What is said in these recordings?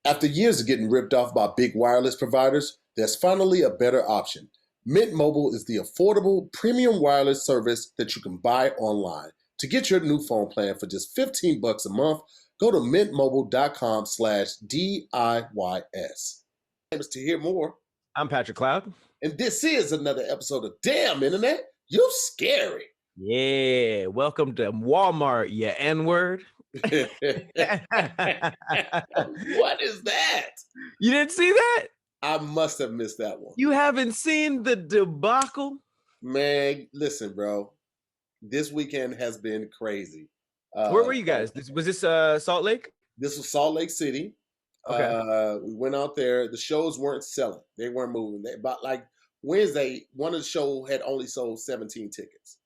After years of getting ripped off by big wireless providers, there's finally a better option. Mint Mobile is the affordable premium wireless service that you can buy online. To get your new phone plan for just $15 a month, go to mintmobile.com/DIYS. To hear more. I'm Patrick Cloud. And this is another episode of Damn Internet, You Scary. Yeah, welcome to Walmart, you N-word. What is that? You didn't see that? I must have missed that one. You haven't seen the debacle? Man, listen, bro. This weekend has been crazy. Where were you guys? Was this Salt Lake? This was Salt Lake City. Okay. We went out there. The shows weren't selling. They weren't moving. About like Wednesday, one of the shows had only sold 17 tickets.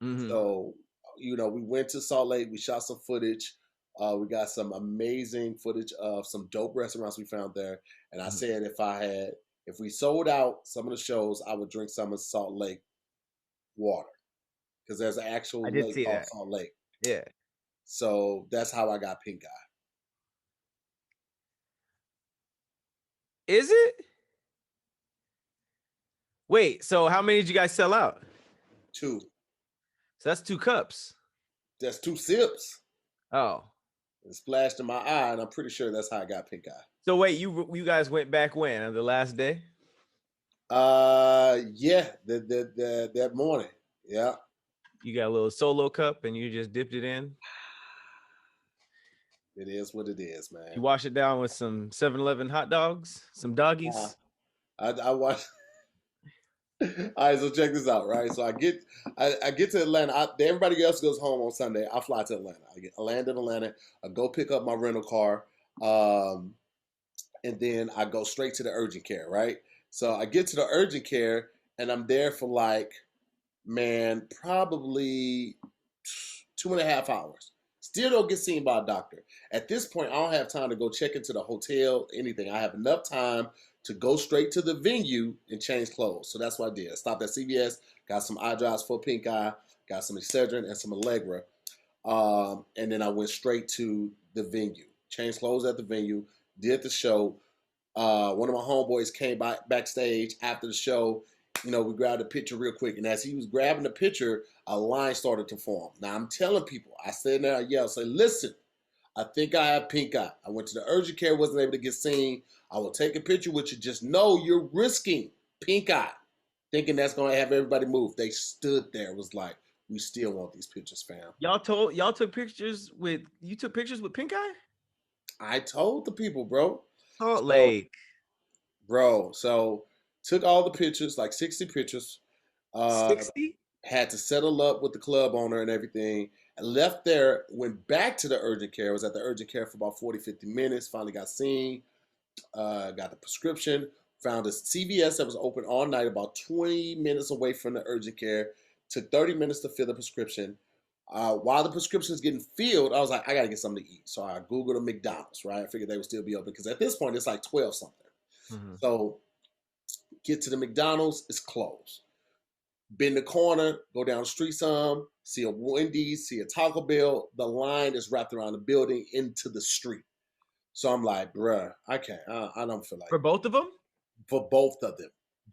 Mm-hmm. So, we went to Salt Lake. We shot some footage. We got some amazing footage of some dope restaurants we found there. And I said if we sold out some of the shows, I would drink some of Salt Lake water. Because there's an actual lake called Salt Lake. Yeah. So that's how I got pink eye. Is it? Wait, so how many did you guys sell out? 2. So that's 2 cups. That's 2 sips. Oh. It splashed in my eye, and I'm pretty sure that's how I got pink eye. So wait, you guys went back when? On the last day? Yeah, that morning. Yeah. You got a little solo cup and you just dipped it in? It is what it is, man. You wash it down with some 7-Eleven hot dogs, some doggies. I watch. All right, so check this out, right? So I get to Atlanta. Everybody else goes home on Sunday. I fly to Atlanta. I land in Atlanta. I go pick up my rental car, and then I go straight to the urgent care, right? So I get to the urgent care, and I'm there for probably 2.5 hours. Still don't get seen by a doctor. At this point, I don't have time to go check into the hotel, anything. I have enough time to go straight to the venue and change clothes. So that's what I did. I stopped at CVS, got some eye drops for pink eye, got some Excedrin and some Allegra. And then I went straight to the venue. Changed clothes at the venue, did the show. One of my homeboys came backstage after the show. We grabbed a picture real quick. And as he was grabbing the picture, a line started to form. Now, I'm telling people, I said there, I yelled, say, listen, I think I have pink eye. I went to the urgent care, wasn't able to get seen. I will take a picture with you. Just know you're risking pink eye, thinking that's going to have everybody move. They stood there, was like, we still want these pictures, fam. You took pictures with pink eye? I told the people, bro. Salt Lake. Bro, so took all the pictures, like 60 pictures. 60? Had to settle up with the club owner and everything. I left there, went back to the urgent care. Was at the urgent care for about 40, 50 minutes. Finally got seen. Got the prescription. Found a CVS that was open all night, about 20 minutes away from the urgent care. Took 30 minutes to fill the prescription. While the prescription is getting filled, I was like, I got to get something to eat. So I Googled a McDonald's, right? I figured they would still be open because at this point, it's like 12 something. Mm-hmm. So get to the McDonald's, it's closed. Bend the corner, go down the street some, see a Wendy's, see a Taco Bell. The line is wrapped around the building into the street. So I'm like, bruh, I can't. I don't feel like For both of them? For both of them.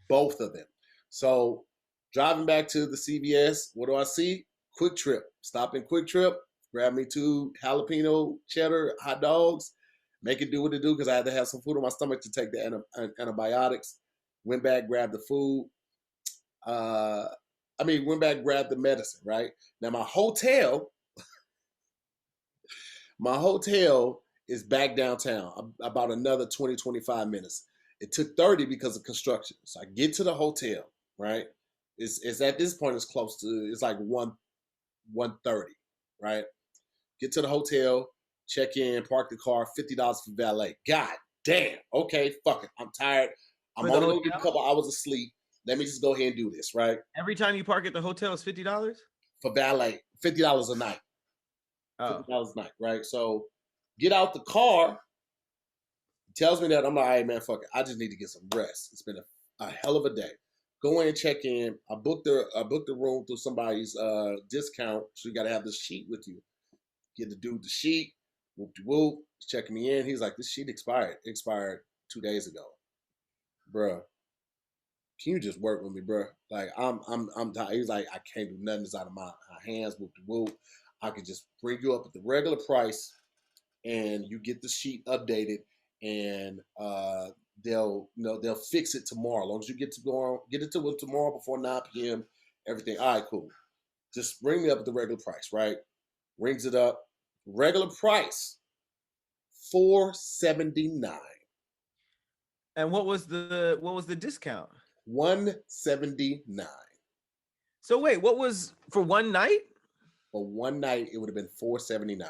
Both of them. So driving back to the CVS, what do I see? Quick Trip. Stop in Quick Trip, grab me 2 jalapeno cheddar hot dogs, make it do what it do because I had to have some food in my stomach to take the antibiotics. Went back, grabbed the food. Went back, grabbed the medicine, right? Now my hotel is back downtown, about another 20, 25 minutes. It took 30 because of construction. So I get to the hotel, right? It's at this point, it's like 1:30, right? Get to the hotel, check in, park the car, $50 for valet. God damn. Okay, fuck it. I'm tired. I'm only going to get a couple hours of sleep. Let me just go ahead and do this, right? Every time you park at the hotel is $50? For valet, $50 a night. Oh. $50 a night, right? So get out the car. He tells me that. I'm like, all right, man, fuck it. I just need to get some rest. It's been a hell of a day. Go in, check in. I booked the room through somebody's discount, so you got to have the sheet with you. Get the dude the sheet. Whoop de whoop. He's checking me in. He's like, this sheet expired. It expired 2 days ago. Bruh, can you just work with me, bruh? Like I'm tired. He's like, I can't do nothing that's out of my hands. Whoop de whoop. I could just bring you up at the regular price and you get the sheet updated and they'll fix it tomorrow. As long as you get it to them tomorrow before 9 p.m. Everything. All right, cool. Just bring me up at the regular price, right? Rings it up. Regular price, $479. And what was the discount? $179. So wait, what was for one night? For one night, it would have been $479.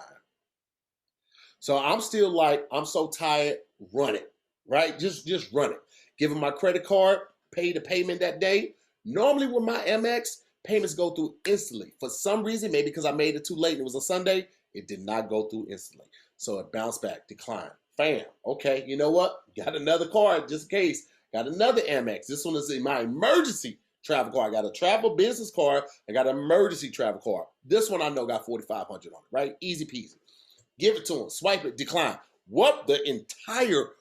So I'm still like, I'm so tired, run it, right? Just run it. Give them my credit card, pay the payment that day. Normally with my MX, payments go through instantly. For some reason, maybe because I made it too late and it was a Sunday, it did not go through instantly. So it bounced back, declined. Bam. Okay, you know what? Got another card just in case. Got another MX. This one is in my emergency travel card. I got a travel business card. I got an emergency travel card. This one I know got 4,500 on it, right? Easy peasy. Give it to him. Swipe it. Decline. What the entire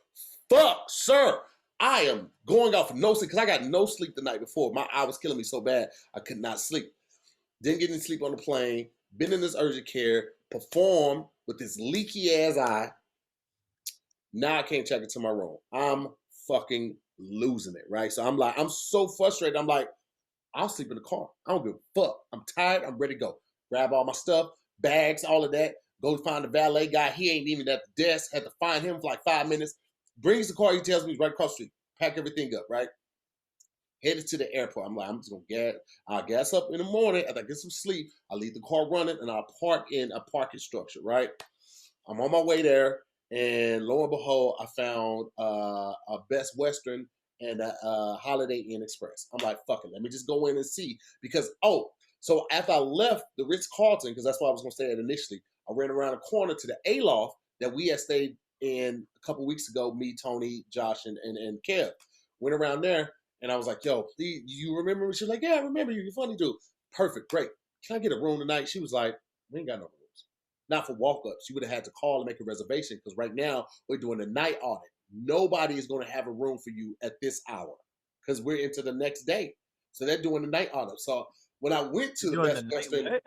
fuck, sir? I am going off of no sleep because I got no sleep the night before. My eye was killing me so bad I could not sleep. Didn't get any sleep on the plane. Been in this urgent care. Performed with this leaky ass eye. Now I can't check into my room. I'm fucking losing it, right? So I'm like, I'm so frustrated. I'm like, I'll sleep in the car. I don't give a fuck. I'm tired. I'm ready to go. Grab all my stuff, bags, all of that. Go find the valet guy. He ain't even at the desk. Had to find him for like 5 minutes. Brings the car. He tells me he's right across the street. Pack everything up, right? Headed to the airport. I'm like, I'm just going to I'll gas up in the morning. After I get some sleep, I'll leave the car running and I'll park in a parking structure, right? I'm on my way there. And lo and behold, I found a Best Western and a Holiday Inn Express. I'm like, fuck it. Let me just go in and see. Because, so after I left the Ritz-Carlton, because that's why I was going to stay at initially, I ran around the corner to the Aloft that we had stayed in a couple weeks ago, me, Tony, Josh, and Kev. Went around there, and I was like, yo, please, you remember me? She was like, yeah, I remember you. You're funny, dude. Perfect, great. Can I get a room tonight? She was like, we ain't got no rooms. Not for walk-ups. You would have had to call and make a reservation because right now we're doing a night audit. Nobody is going to have a room for you at this hour because we're into the next day. So they're doing the night audit. So when I went to the Best Western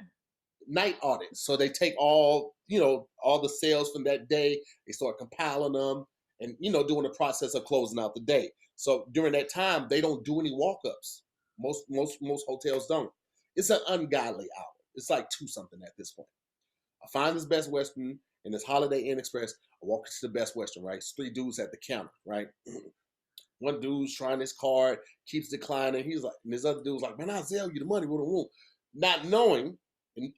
night audit, so they take all the sales from that day, they start compiling them and, doing the process of closing out the day. So during that time, they don't do any walk-ups. Most hotels don't. It's an ungodly hour. It's like 2-something at this point. I find this Best Western in this Holiday Inn Express. I walk into the Best Western, right? It's 3 dudes at the counter, right? One dude's trying his card, keeps declining. He's like, and this other dude's like, man, I'll sell you the money with a room. Not knowing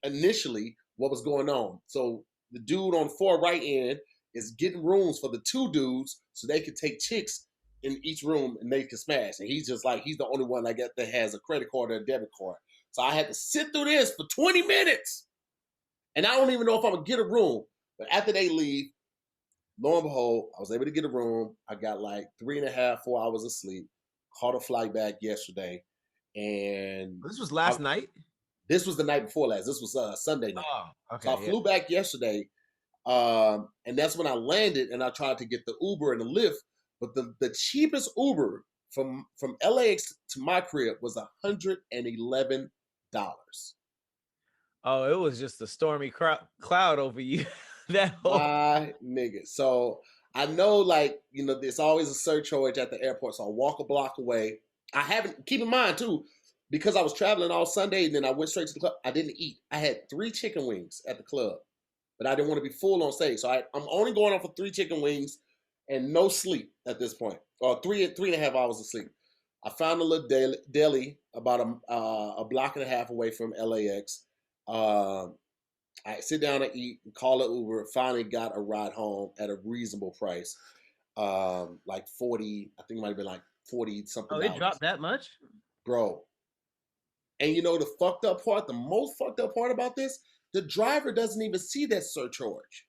initially what was going on. So the dude on the far right end is getting rooms for the 2 dudes so they could take chicks in each room and they could smash. And he's just like, he's the only one that has a credit card or a debit card. So I had to sit through this for 20 minutes. And I don't even know if I'm going to get a room. But after they leave, lo and behold, I was able to get a room. I got like 3.5, 4 hours of sleep. Caught a flight back yesterday. And this was last night? This was the night before last. This was Sunday night. Oh, okay. So I flew back yesterday. And that's when I landed and I tried to get the Uber and the Lyft. But the cheapest Uber from LAX to my crib was $111. Oh, it was just a stormy cloud over you. That whole nigga. So I know, there's always a surcharge at the airport. So I walk a block away. I haven't, keep in mind too, because I was traveling all Sunday and then I went straight to the club. I didn't eat. I had 3 chicken wings at the club, but I didn't want to be full on stage. So I'm only going on for 3 chicken wings and no sleep at this point, or 3.5 hours of sleep. I found a little deli about a block and a half away from LAX. I sit down and eat and call an Uber. Finally got a ride home at a reasonable price. Like 40, I think it might have been like 40 something. Oh, it dropped that much? Bro. And the most fucked up part about this, the driver doesn't even see that surcharge.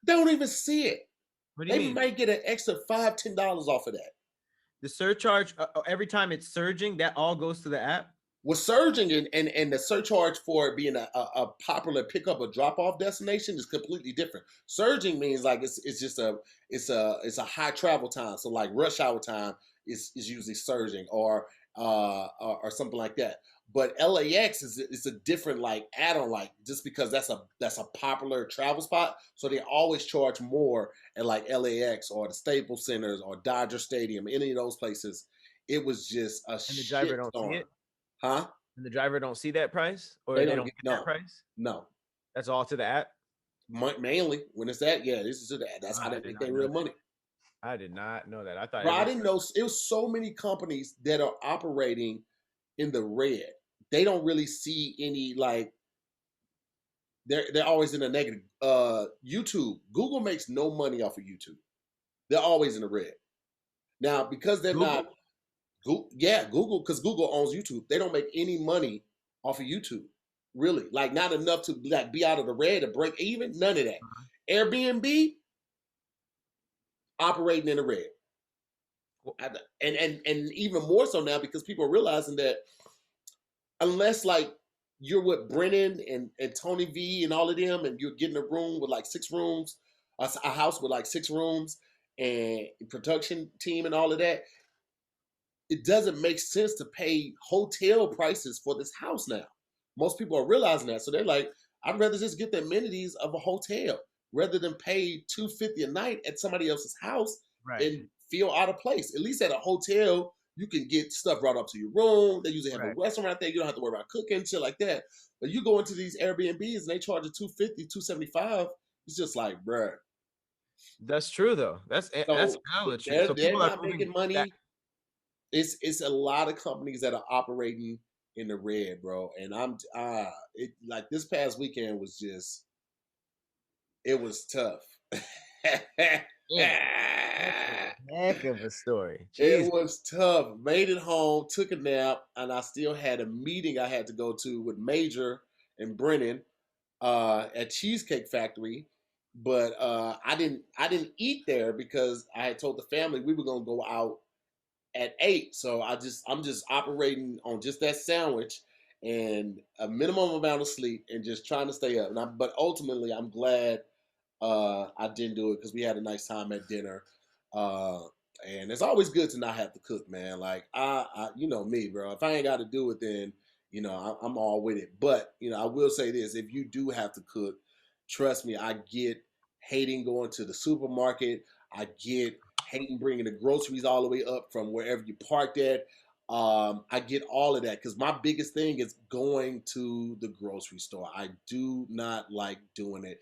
They don't even see it. What do you mean? They might get an extra $5, $10 off of that. The surcharge, every time it's surging, that all goes to the app? with surging and the surcharge for it being a popular pickup or drop off destination is completely different. Surging means like it's just a high travel time. So like rush hour time is usually surging or something like that. But LAX is a different like add-on, like just because that's a popular travel spot. So they always charge more at like LAX or the Staples Centers or Dodger Stadium, any of those places. It was just a And the driver shit don't see storm. it? Huh? And the driver don't see that price? Or They they don't don't get get that no, price? no. That's all to the app? Mainly when it's that, yeah, this is that. That's how I they did make not their know real that. money. I did not know that. I thought Bro, I every didn't know it was so many companies that are operating in the red. They don't really see any like they're always in the negative. YouTube, Google makes no money off of YouTube. They're always in the red. Now, because they're not Google? Yeah, Google, because Google owns YouTube. They don't make any money off of YouTube. Really. Like not enough to like be out of the red or break even. None of that. Uh-huh. Airbnb operating in the red. Well, And even more so now because people are realizing that unless like you're with Brennan and Tony V and all of them, and you're getting a room with like 6 rooms, a house with like 6 rooms, and production team and all of that, it doesn't make sense to pay hotel prices for this house now. Most people are realizing that, so they're like, I'd rather just get the amenities of a hotel rather than pay $250 a night at somebody else's house right, and feel out of place. At least at a hotel, you can get stuff brought up to your room. They usually have a right. restaurant there. You don't have to worry about cooking, shit like that. But you go into these Airbnbs and they charge you 250, 275. It's just like, bruh. That's true though. That's So hella true. they're So they're people are not moving making back. money. It's a lot of companies that are operating in the red, bro. And I'm it like this past weekend was just it was tough. Damn, that's a heck of a story. It Jesus. was tough. Made it home, took a nap, and I still had a meeting I had to go to with Major and Brennan at Cheesecake Factory. But I didn't eat there because I had told the family we were gonna go out at 8. So I'm just operating on just that sandwich and a minimum amount of sleep and just trying to stay up. But ultimately, I'm glad I didn't do it because we had a nice time at dinner. Uh, and it's always good to not have to cook, man. Like you know me, bro. If I ain't got to do it, then I'm all with it. But I will say this: if you do have to cook, trust me, I get hating going to the supermarket. I get hating bringing the groceries all the way up from wherever you parked at. I get all of that because my biggest thing is going to the grocery store. I do not like doing it.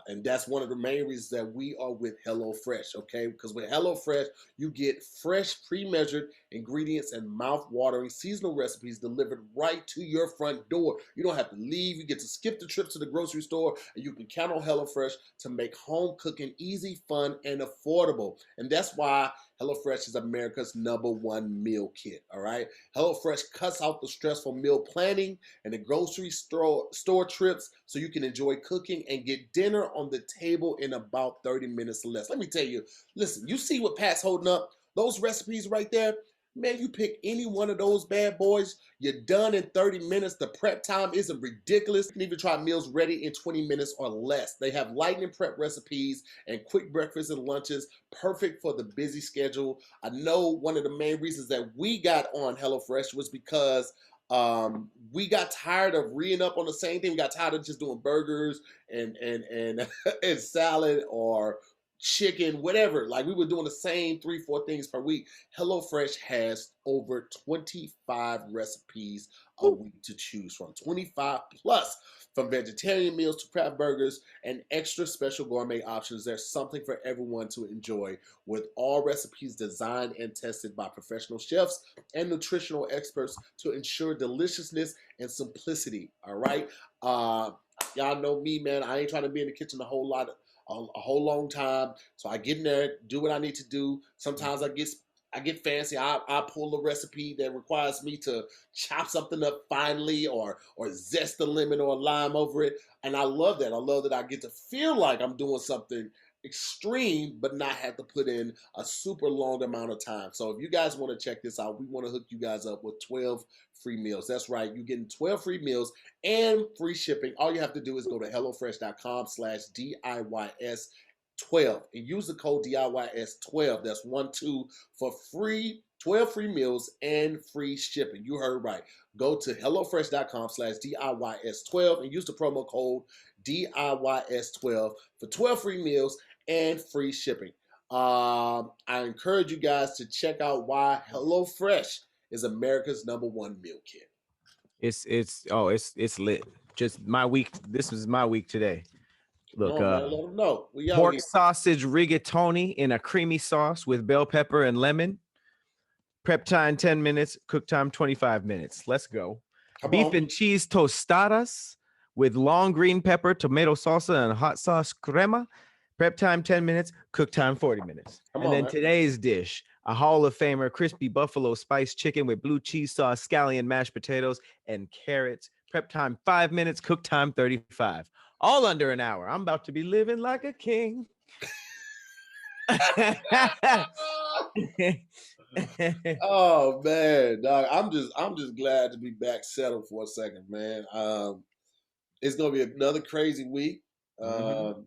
And that's one of the main reasons that we are with HelloFresh, okay? Because with HelloFresh, you get fresh, pre-measured ingredients and mouth-watering seasonal recipes delivered right to your front door. You don't have to leave. You get to skip the trip to the grocery store, and you can count on HelloFresh to make home cooking easy, fun, and affordable. And that's why HelloFresh is America's #1 meal kit, all right? HelloFresh cuts out the stressful meal planning and the grocery store trips so you can enjoy cooking and get dinner on the table in about 30 minutes or less. Let me tell you, listen, you see what Pat's holding up? Those recipes right there, man, you pick any one of those bad boys, you're done in 30 minutes. The prep time isn't ridiculous. You can even try meals ready in 20 minutes or less. They have lightning prep recipes and quick breakfasts and lunches, perfect for the busy schedule. I know one of the main reasons that we got on HelloFresh was because we got tired of reading up on the same thing. We got tired of just doing burgers and and salad or chicken, whatever. Like we were doing the same 3, 4 things per week. HelloFresh has over 25 recipes a Woo. week to choose from. 25 plus, from vegetarian meals to craft burgers and extra special gourmet options. There's something for everyone to enjoy, with all recipes designed and tested by professional chefs and nutritional experts to ensure deliciousness and simplicity. All right. Y'all know me, man. I ain't trying to be in the kitchen a whole long time. So I get in there, do what I need to do. Sometimes I get fancy. I pull a recipe that requires me to chop something up finely or zest a lemon or a lime over it. And I love that. I love that I get to feel like I'm doing something, extreme, but not have to put in a super long amount of time. So if you guys want to check this out, we want to hook you guys up with 12 free meals. That's right. You're getting 12 free meals and free shipping. All you have to do is go to HelloFresh.com/DIYS 12 and use the code DIYS 12. That's 12 for free 12 free meals and free shipping. You heard right. Go to HelloFresh.com/DIYS 12 and use the promo code DIYS 12 for 12 free meals and free shipping. I encourage you guys to check out why HelloFresh is America's #1 meal kit. It's lit. Just my week. This was my week today. Look, man, let them know. Pork sausage rigatoni in a creamy sauce with bell pepper and lemon. Prep time 10 minutes, cook time 25 minutes. Let's go. Beef and cheese tostadas with long green pepper, tomato salsa, and hot sauce crema. Prep time 10 minutes, cook time 40 minutes. Today's dish, a Hall of Famer crispy buffalo spice chicken with blue cheese sauce, scallion, mashed potatoes, and carrots. Prep time 5 minutes, cook time 35. All under an hour. I'm about to be living like a king. Oh man, dog. I'm just glad to be back settled for a second, man. It's gonna be another crazy week. Well,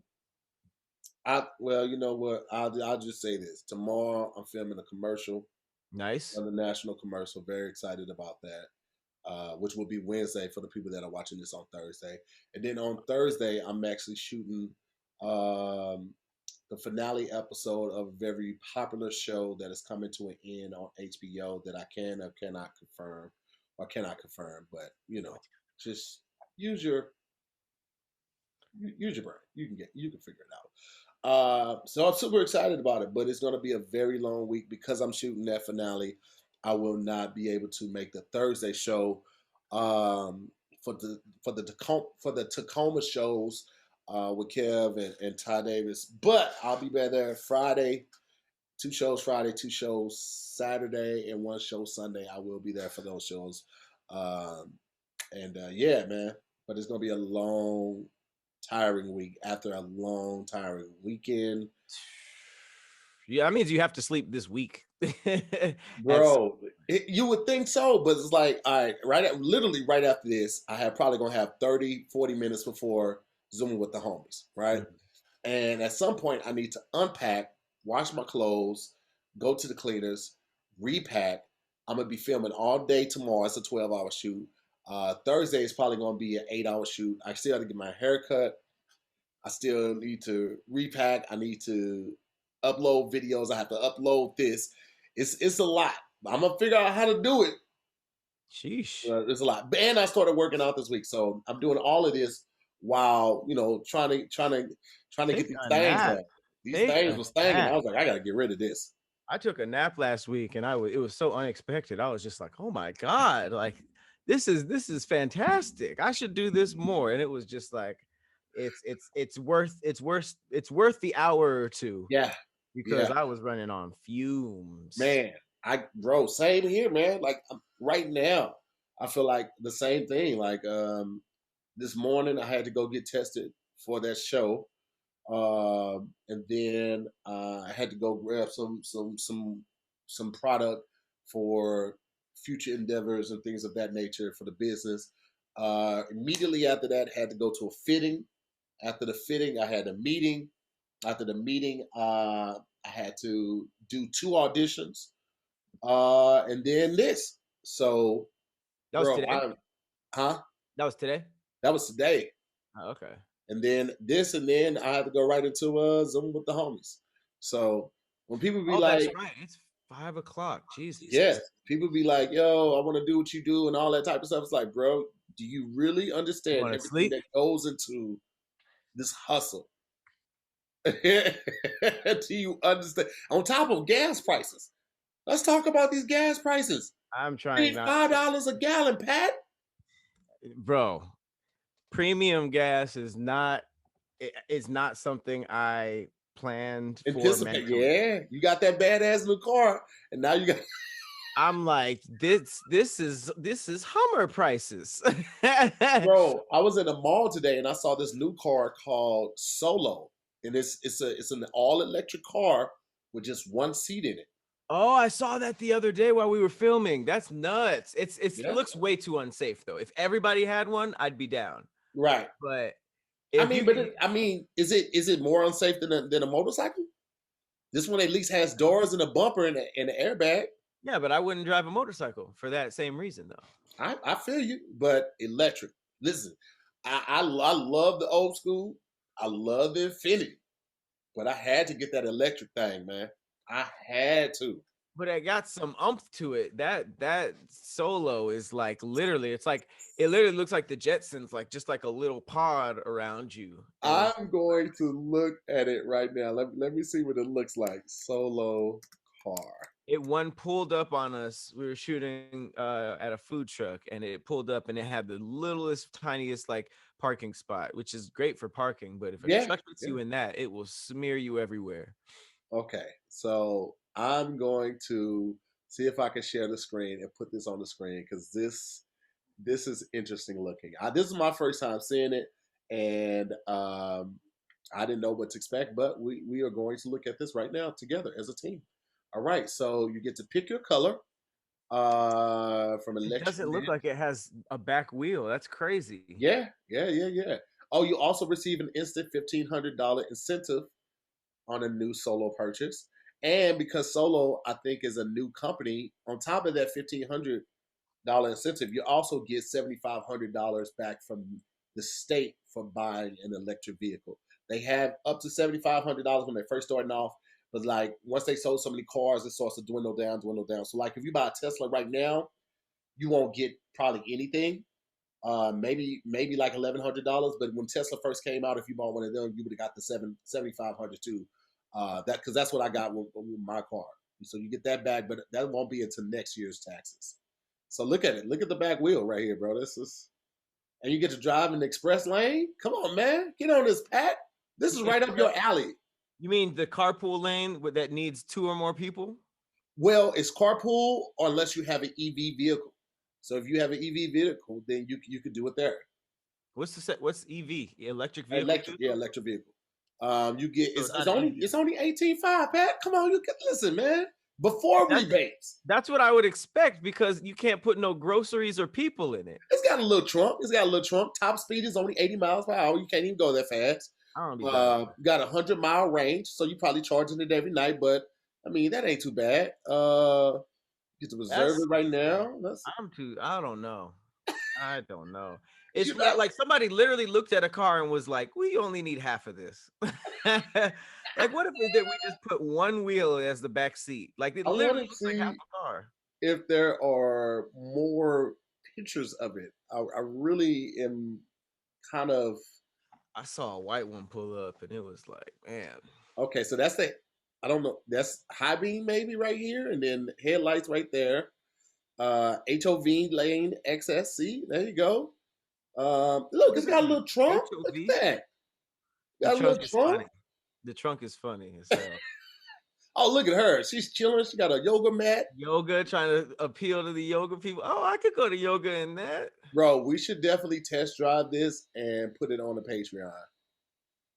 you know what? I'll just say this. Tomorrow I'm filming a commercial. Nice. On the national commercial. Very excited about that. Which will be Wednesday for the people that are watching this on Thursday. And then on Thursday, I'm actually shooting the finale episode of a very popular show that is coming to an end on HBO that I can or cannot confirm, but you know, just use your brain. You can figure it out. So I'm super excited about it, but it's going to be a very long week because I'm shooting that finale. I will not be able to make the Thursday show for the Tacoma shows with Kev and Ty Davis, but I'll be there Friday. 2 shows Friday, 2 shows Saturday, and 1 show Sunday. I will be there for those shows. Yeah, man. But it's gonna be a long, tiring week after a long, tiring weekend. Yeah, that means you have to sleep this week. Bro, you would think so, but it's like, all right, literally right after this, I have probably gonna have 30, 40 minutes before Zooming with the homies, right? Mm-hmm. And at some point, I need to unpack, wash my clothes, go to the cleaners, repack. I'm gonna be filming all day tomorrow. It's a 12-hour shoot. Thursday is probably gonna be an 8-hour shoot. I still have to get my hair cut. I still need to repack. I need to upload videos. I have to upload this. It's a lot. I'm gonna figure out how to do it. Sheesh. It's a lot. And I started working out this week, so I'm doing all of this while trying to get these things done. These things were stinging. I was like, I gotta get rid of this. I took a nap last week, and it was so unexpected. I was just like, oh my god, like this is fantastic. I should do this more. And it was just like, it's worth the hour or two. Yeah. Because I was running on fumes. Man, bro, same here, man. Like right now, I feel like the same thing. Like this morning, I had to go get tested for that show, and then I had to go grab some product for future endeavors and things of that nature for the business. Immediately after that, had to go to a fitting. After the fitting, I had a meeting. After the meeting, I had to do 2 auditions, and then this. So that was today. That was today. That was today. Oh, okay. And then this, and then I had to go right into Zoom with the homies. So when people be like, "That's right, it's 5 o'clock." Jesus. Yeah, people be like, "Yo, I want to do what you do," and all that type of stuff. It's like, bro, do you really understand everything that goes into this hustle? Do you understand? On top of gas prices, let's talk about these gas prices. I'm trying $5 a gallon, Pat. Bro, premium gas is not something I planned for. Yeah, you got that badass new car, and now you got. I'm like, this is Hummer prices. Bro, I was in a mall today and I saw this new car called Solo. and it's an all electric car with just one seat in it. Oh, I saw that the other day while we were filming. That's nuts. It Yeah, looks way too unsafe though. If everybody had one, I'd be down. right. But I if mean, you but could, is it more unsafe than a motorcycle? This one at least has doors and a bumper and an airbag. yeah, but I wouldn't drive a motorcycle for that same reason though. I feel you, but electric. Listen, I love the old school. I love the Infinity, but I had to get that electric thing, man. I had to. But I got some umph to it. That Solo is like literally, it's like it literally looks like the Jetsons, like just like a little pod around you. And I'm going to look at it right now. Let me see what it looks like. Solo car. it one pulled up on us. We were shooting at a food truck, and it pulled up, and it had the littlest, tiniest like parking spot, which is great for parking. But if a Yeah. truck gets you in that, it will smear you everywhere. Okay. So I'm going to see if I can share the screen and put this on the screen because this is interesting looking. This is my first time seeing it, and I didn't know what to expect, but we are going to look at this right now together as a team. All right, so you get to pick your color from It electric. doesn't look like it has a back wheel. That's crazy. Yeah. Oh, you also receive an instant $1,500 incentive on a new Solo purchase, and because Solo I think is a new company, on top of that $1,500 incentive, you also get $7,500 back from the state for buying an electric vehicle. They have up to $7,500 when they first starting off, but like once they sold so many cars, it starts to dwindle down. So like if you buy a Tesla right now, you won't get probably anything. Maybe like $1,100. But when Tesla first came out, if you bought one of them, you would have got the $7,500 too. Because that's what I got with my car. So you get that back, but that won't be until next year's taxes. So look at it. Look at the back wheel right here, bro. This is, and you get to drive in the express lane. Come on, man, get on this, Pat. This is right up your alley. You mean the carpool lane that needs 2 or more people? Well, it's carpool unless you have an EV vehicle. So if you have an EV vehicle, then you could do it there. What's EV? Electric vehicle? Electric vehicle. You get So it's only 18.5, Pat. Come on, you can listen, man. Before rebates. That's what I would expect because you can't put no groceries or people in it. It's got a little trunk. Top speed is only 80 miles per hour. You can't even go that fast. I don't be got a 100-mile range, so you're probably charging it every night. But I mean, that ain't too bad. Get to reserve it right now. I don't know. I don't know. It's like somebody literally looked at a car and was like, "We only need half of this." Like, what if we just put one wheel as the back seat? Like, it literally looks like half a car. If there are more pictures of it, I really am kind of. I saw a white one pull up, and it was like, man. Okay, so that's I don't know. That's high beam maybe right here, and then headlights right there. HOV lane XSC. There you go. Look, it's got a little trunk. HOV? Look at that. Got a little trunk. The trunk is funny. Oh, look at her. She's chilling. She got a yoga mat. Yoga, trying to appeal to the yoga people. Oh, I could go to yoga in that. Bro, we should definitely test drive this and put it on the Patreon.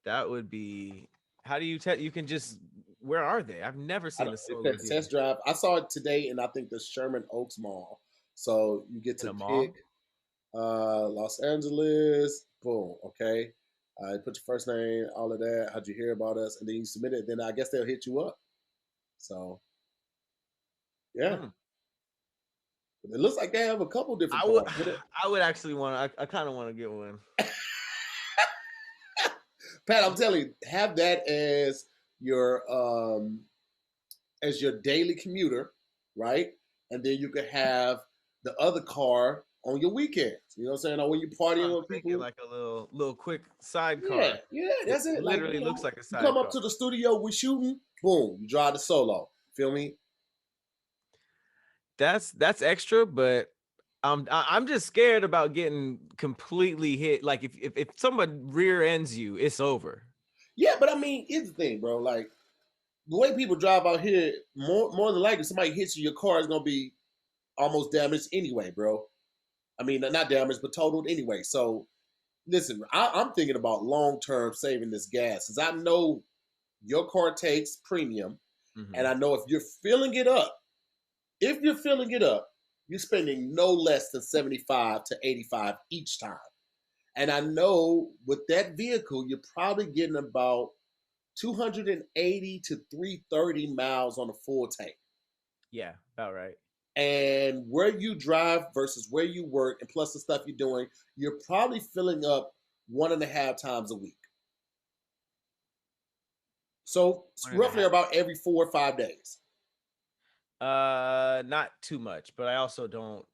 That would be. How do you test? You can just. Where are they? I've never seen a Solo test drive. I saw it today in I think the Sherman Oaks Mall. So you get to pick Los Angeles. Boom. Okay. Put your first name, all of that. How'd you hear about us? And then you submit it. Then I guess they'll hit you up. So, yeah. It looks like they have a couple different. I would actually want. I kind of want to get one. Pat, I'm telling you, have that as your daily commuter, right? And then you could have the other car on your weekends. You know what I'm saying? Or when you're partying with people, like a little quick sidecar. Yeah, that's it. Literally looks like a sidecar. You come up to the studio, we shooting, boom, you drive the Solo. Feel me? That's extra, but I'm just scared about getting completely hit. Like if someone rear ends you, it's over. Yeah, but I mean, here's the thing, bro. Like the way people drive out here, more than likely, somebody hits you, your car is gonna be almost damaged anyway, bro. I mean, not damaged, but totaled anyway. So listen, I'm thinking about long term saving this gas because I know your car takes premium, and I know if you're filling it up, you're spending no less than 75 to 85 each time. And I know with that vehicle, you're probably getting about 280 to 330 miles on a full tank. Yeah, about right. And where you drive versus where you work, and plus the stuff you're doing, you're probably filling up 1.5 times a week. So it's roughly about every 4 or 5 days. Not too much, but I also don't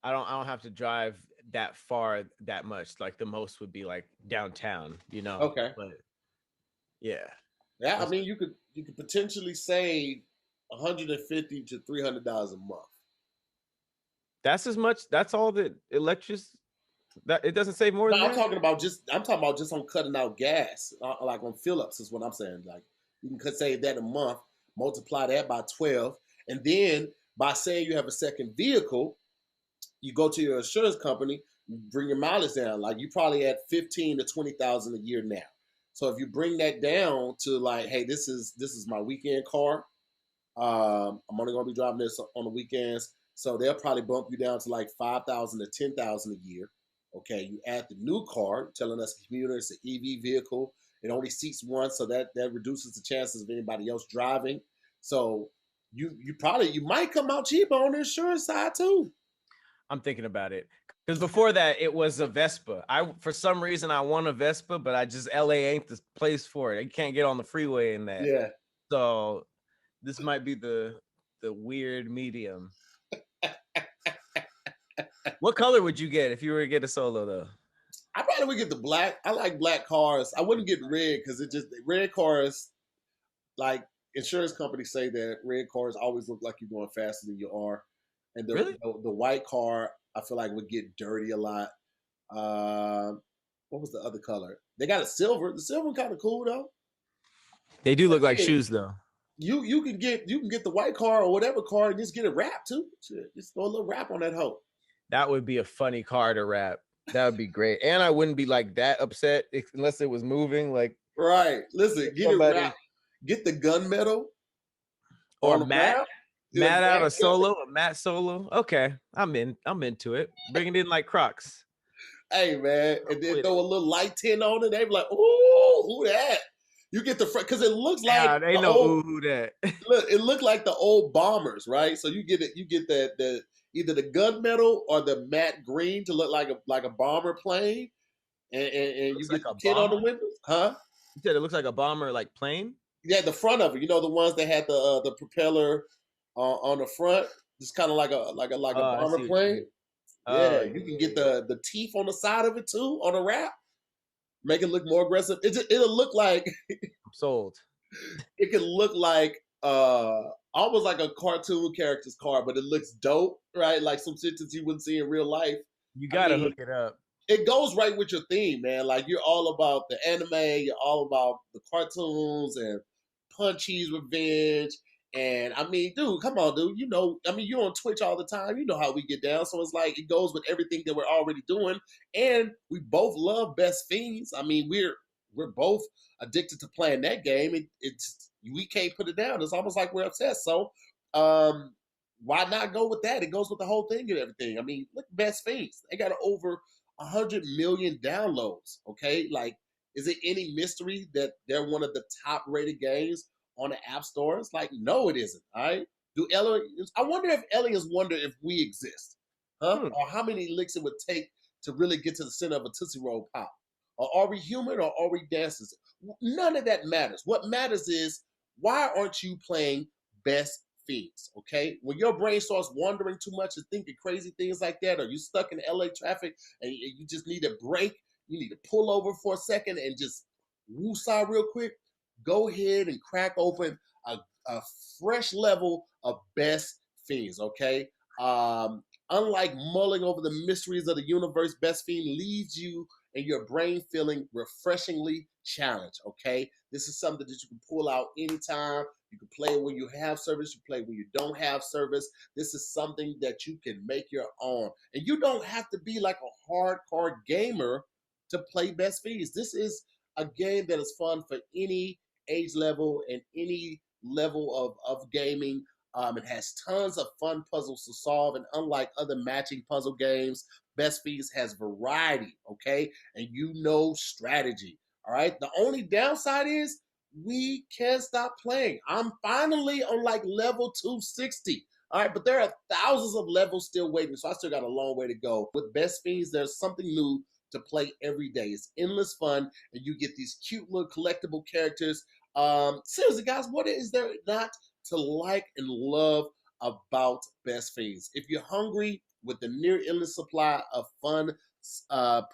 have to drive that far that much. Like the most would be like downtown, you know. Okay. But yeah. Yeah, I mean you could potentially save $150 to $300 a month. That's as much. That's all that that it doesn't save more than I'm that? talking about just on cutting out gas, like on fill ups is what I'm saying. Like you can save that a month, multiply that by 12, and then by saying you have a second vehicle, you go to your insurance company, you bring your mileage down. Like you probably at 15 to 20,000 a year now. So if you bring that down to like, hey, this is my weekend car. I'm only gonna be driving this on the weekends, so they'll probably bump you down to like 5,000 to 10,000 a year. Okay, you add the new car, telling us commuter, it's an EV vehicle. It only seats one, so that reduces the chances of anybody else driving. So you might come out cheaper on the insurance side too. I'm thinking about it because before that it was a Vespa. For some reason I want a Vespa, but LA ain't the place for it. You can't get on the freeway in that. Yeah. So this might be the weird medium. What color would you get if you were to get a Solo though? I probably would get the black. I like black cars. I wouldn't get red because red cars, like insurance companies say that red cars always look like you're going faster than you are. And the white car, I feel like would get dirty a lot. What was the other color? They got a silver. The silver kind of cool though. They do look like shoes though. You can get the white car or whatever car and just get a wrap too. Just throw a little wrap on that hoe. That would be a funny car to wrap. That would be great. And I wouldn't be like that upset unless it was moving. Like right. Listen, get it wrapped. Get the gunmetal. Or matte. Matte out a Solo, a matte Solo. Okay. I'm into it. Bring it in like Crocs. Hey man. And then throw a little light tint on it. They be like, ooh, who that? You get the front because it looks like they know who that. Look, it looked like the old bombers, right? So you get it. You get the either the gunmetal or the matte green to look like a bomber plane, and you get the tint on the windows, huh? You said it looks like a bomber like plane. Yeah, the front of it. You know the ones that had the propeller on the front, just kind of like a bomber plane. Yeah, you can get the teeth on the side of it too on a wrap. Make it look more aggressive. It'll look like I'm sold. It could look like almost like a cartoon character's car, but it looks dope, right? Like some shit that you wouldn't see in real life. You gotta hook it up. It goes right with your theme, man. Like you're all about the anime, you're all about the cartoons and Punchy's Revenge. And I mean, dude, come on, dude. You know, I mean, you're on Twitch all the time. You know how we get down. So it's like it goes with everything that we're already doing. And we both love Best Fiends. I mean, we're both addicted to playing that game. We can't put it down. It's almost like we're obsessed. So why not go with that? It goes with the whole thing and everything. I mean, look at Best Fiends. They got over 100 million downloads. Okay, like, is it any mystery that they're one of the top rated games on the app stores? Like, no, it isn't. All right. I wonder if aliens wonder if we exist, huh? Or how many licks it would take to really get to the center of a Tootsie Roll pop. Or are we human or are we dancers? None of that matters. What matters is, why aren't you playing Best Fiends? Okay, when your brain starts wandering too much and thinking crazy things like that, or you stuck in LA traffic and you just need a break, you need to pull over for a second and just woosah real quick. Go ahead and crack open a fresh level of Best Fiends. Okay, unlike mulling over the mysteries of the universe, Best Fiend leaves you and your brain feeling refreshingly challenged. Okay, this is something that you can pull out anytime. You can play when you have service. You play when you don't have service. This is something that you can make your own, and you don't have to be like a hardcore gamer to play Best Fiends. This is a game that is fun for any age level and any level of gaming. It has tons of fun puzzles to solve, and unlike other matching puzzle games, Best Fiends has variety, okay? And strategy, all right? The only downside is we can't stop playing. I'm finally on like level 260. All right, but there are thousands of levels still waiting, so I still got a long way to go. With Best Fiends, there's something new to play every day. It's endless fun, and you get these cute little collectible characters. Seriously, guys, what is there not to like and love about Best Fiends? If you're hungry with the near endless supply of fun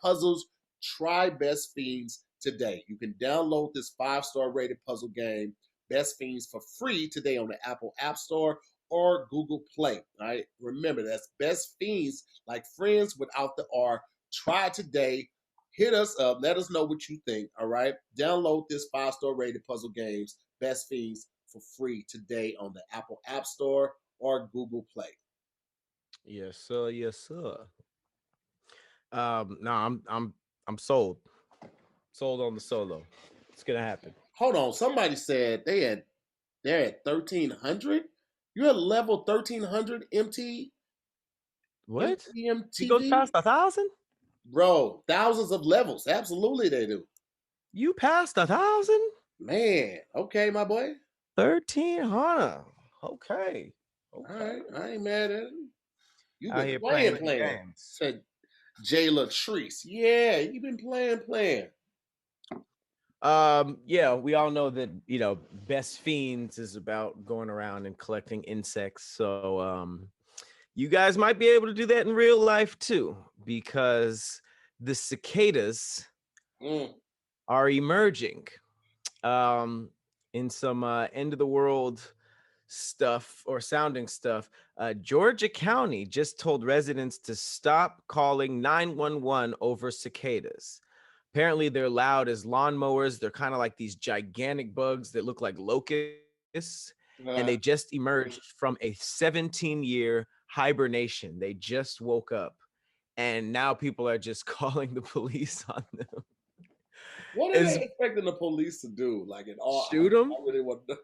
puzzles, try Best Fiends today. You can download this 5-star rated puzzle game, Best Fiends, for free today on the Apple App Store or Google Play. All right, remember that's Best Fiends, like friends without the R. Try it today. Hit us up. Let us know what you think. All right, download this 5-star rated puzzle games, Best Fiends, for free today on the Apple App Store or Google Play. Yes, sir. Yes, sir. No, I'm sold. Sold on the solo. It's gonna happen. Hold on. Somebody said they're at 1300. You're at level 1300 MT. What? MTV? He goes past 1,000? Bro, thousands of levels. Absolutely they do. You passed 1,000? Man, okay, my boy. 1,300. Okay. All right, I ain't mad at him. You Out been here playing. games. Said Jay Latrice. Yeah, you been playing. Yeah, we all know that, Best Fiends is about going around and collecting insects. So you guys might be able to do that in real life too, because the cicadas are emerging in some end of the world stuff or sounding stuff. Georgia County just told residents to stop calling 911 over cicadas. Apparently they're loud as lawnmowers. They're kind of like these gigantic bugs that look like locusts, and they just emerged from a 17-year hibernation. They just woke up, and now people are just calling the police on them. What are they expecting the police to do? Like at all? Shoot them? I really want to.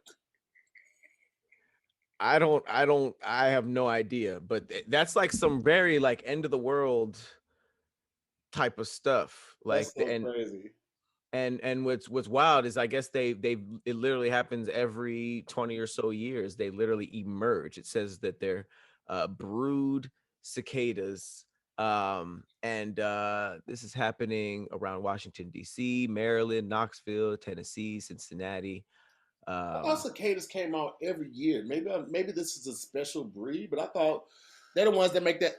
I have no idea, but that's like some very like end of the world type of stuff. Like, That's so crazy. And what's wild is I guess it literally happens every 20 or so years. They literally emerge. It says that they're brood cicadas. And this is happening around Washington, D.C., Maryland, Knoxville, Tennessee, Cincinnati. I thought cicadas came out every year. Maybe this is a special breed, but I thought they're the ones that make that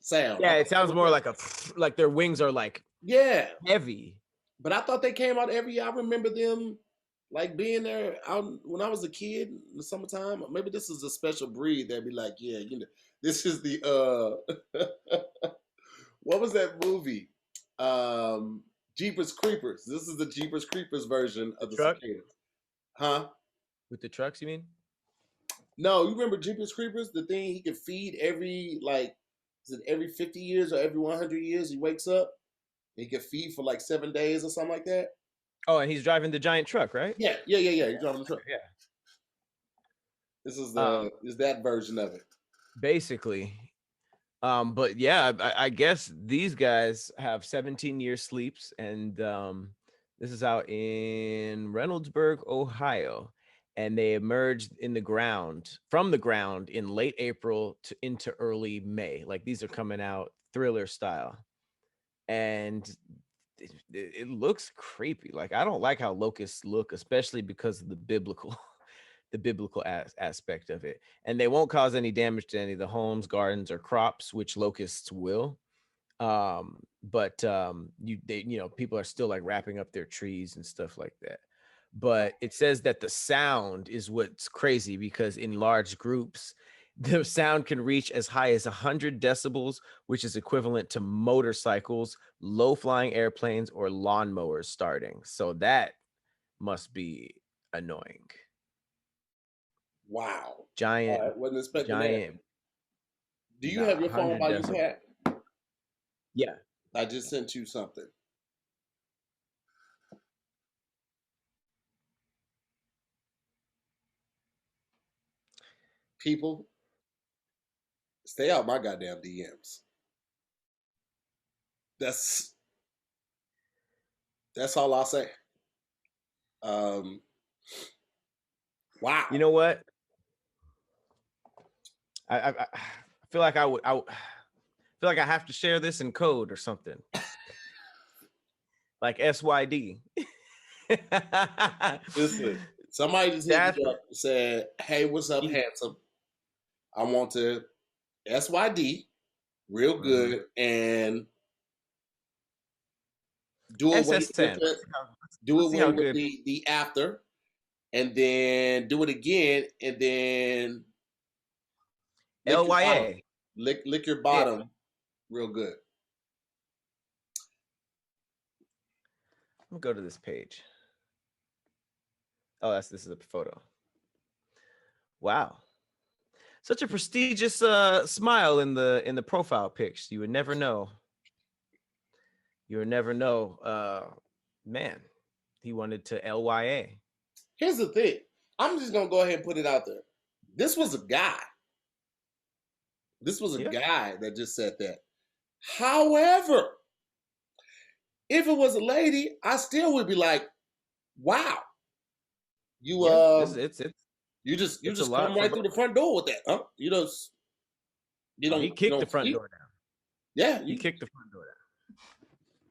sound. Yeah, it sounds more like like their wings are like heavy. But I thought they came out every year. I remember them like being there out when I was a kid in the summertime. Maybe this is a special breed that'd be like, yeah, this is the what was that movie? Jeepers Creepers. This is the Jeepers Creepers version of the cicadas. Huh? With the trucks, you mean? No, you remember Jeepers Creepers? The thing he could feed every 50 years or every 100 years he wakes up? He could feed for like 7 days or something like that. Oh, and he's driving the giant truck, right? Yeah. He's driving the truck. Yeah. This is is that version of it. Basically. But yeah, I guess these guys have 17-year sleeps, and this is out in Reynoldsburg, Ohio, and they emerged from the ground in late April into early May. Like these are coming out Thriller style, and it looks creepy. Like I don't like how locusts look, especially because of the biblical aspect of it, and they won't cause any damage to any of the homes, gardens, or crops, which locusts will. But people are still like wrapping up their trees and stuff like that. But it says that the sound is what's crazy, because in large groups, the sound can reach as high as 100 decibels, which is equivalent to motorcycles, low-flying airplanes, or lawnmowers starting. So that must be annoying. Wow. Giant. Wasn't expecting giant. that. Do you have your phone by you, Pat? Yeah. I just sent you something. People, stay out my goddamn DMs. That's all I'll say. Wow. You know what? I feel like I feel like I have to share this in code or something. Like SYD. Listen, somebody just hit me up and said, "Hey, what's up, handsome? I want to SYD real good and do away with the, the after, and then do it again, and then LYA. Lick your bottom real good." Let me go to this page. Oh, this is a photo. Wow. Such a prestigious smile in the profile pics. You would never know. You would never know. Man, he wanted to LYA. Here's the thing. I'm just gonna go ahead and put it out there. This was a guy. This was a guy that just said that. However, if it was a lady, I still would be like, "Wow, you you just come right through the front door with that, huh? You don't. He kicked the front door down. Yeah, he kicked the front door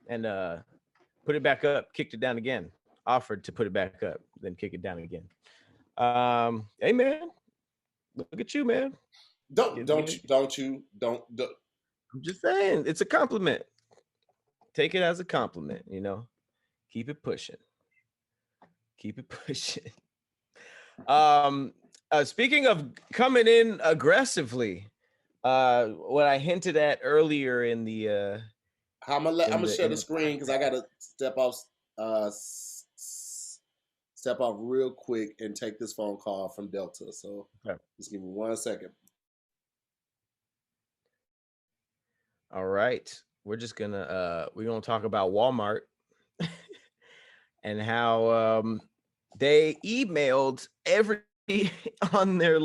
down, and put it back up. Kicked it down again. Offered to put it back up, then kick it down again. Hey man, look at you, man. Don't. I'm just saying, it's a compliment. Take it as a compliment, you know. Keep it pushing. Keep it pushing. Speaking of coming in aggressively, what I hinted at earlier in the I'm gonna share the screen because I gotta step off real quick and take this phone call from Delta. So just give me 1 second. All right. We're just gonna talk about Walmart and how they emailed everybody on their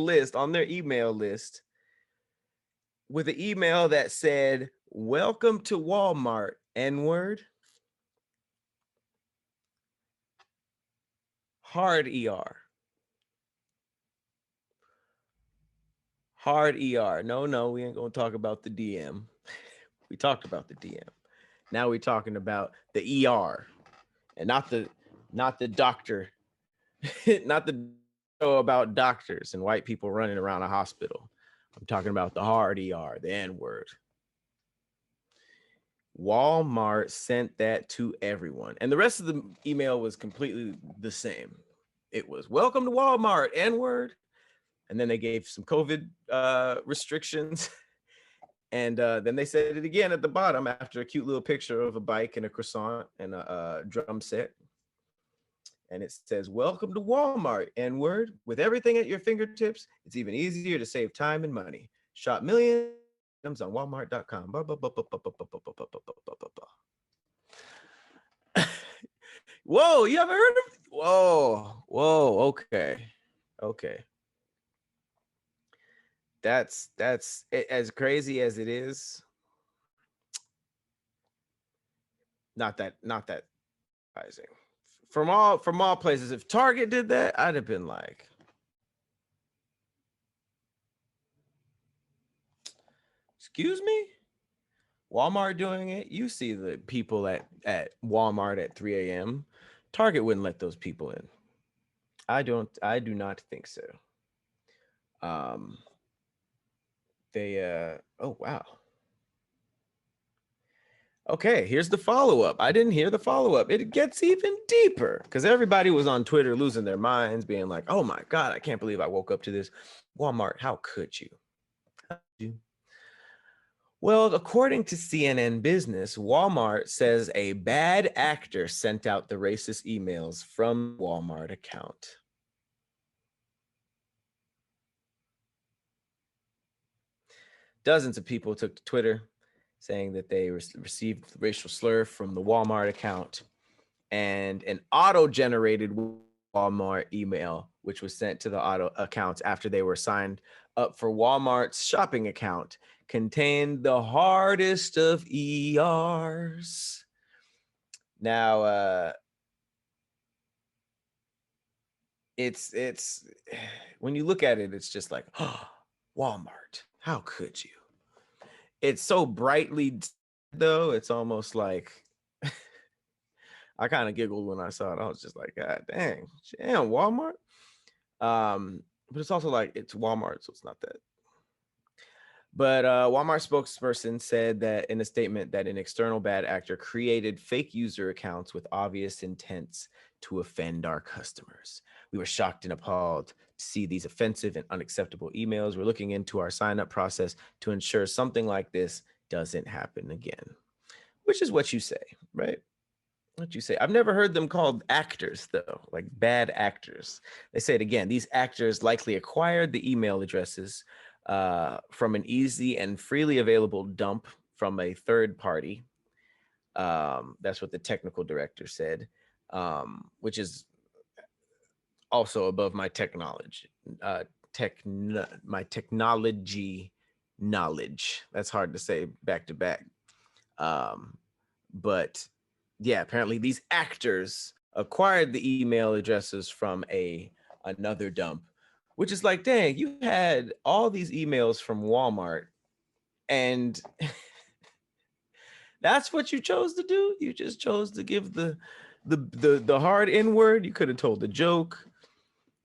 email list with an email that said, "Welcome to Walmart, N-word. Hard ER. Hard ER. No, we ain't gonna talk about the DM. We talked about the DM. Now we're talking about the ER, and not the doctor, not the show about doctors and white people running around a hospital. I'm talking about the hard ER, the N-word. Walmart sent that to everyone, and the rest of the email was completely the same. It was, "Welcome to Walmart, N-word," and then they gave some COVID restrictions. And then they said it again at the bottom after a cute little picture of a bike and a croissant and a drum set. And it says, "Welcome to Walmart, N-word. With everything at your fingertips, it's even easier to save time and money. Shop millions of items on Walmart.com. Whoa, you haven't heard of? Whoa, okay. That's as crazy as it is. Not that surprising. From all places. If Target did that, I'd have been like, "Excuse me? Walmart doing it? You see the people at Walmart at 3 a.m. Target wouldn't let those people in. I do not think so. Oh wow. Okay, here's the follow-up. I didn't hear the follow-up. It gets even deeper because everybody was on Twitter losing their minds, being like, "Oh my God, I can't believe I woke up to this. Walmart, how could you? Well, according to CNN Business, Walmart says a bad actor sent out the racist emails from Walmart account. Dozens of people took to Twitter saying that they received racial slur from the Walmart account and an auto-generated Walmart email, which was sent to the auto accounts after they were signed up for Walmart's shopping account, contained the hardest of ERs. Now, it's when you look at it, it's just like, oh, Walmart, how could you? It's so brightly, though, it's almost like, I kind of giggled when I saw it. I was just like, God damn, Walmart. But it's also like, it's Walmart, so it's not that. But Walmart spokesperson said that in a statement that an external bad actor created fake user accounts with obvious intents to offend our customers. We were shocked and appalled to see these offensive and unacceptable emails. We're looking into our sign-up process to ensure something like this doesn't happen again, which is what you say, right? What you say. I've never heard them called actors, though, like bad actors. They say it again. These actors likely acquired the email addresses from an easy and freely available dump from a third party. That's what the technical director said, which is also above my technology knowledge. That's hard to say back to back. But yeah, apparently these actors acquired the email addresses from another dump, which is like, dang, you had all these emails from Walmart and that's what you chose to do. You just chose to give the hard N word. You could have told a joke.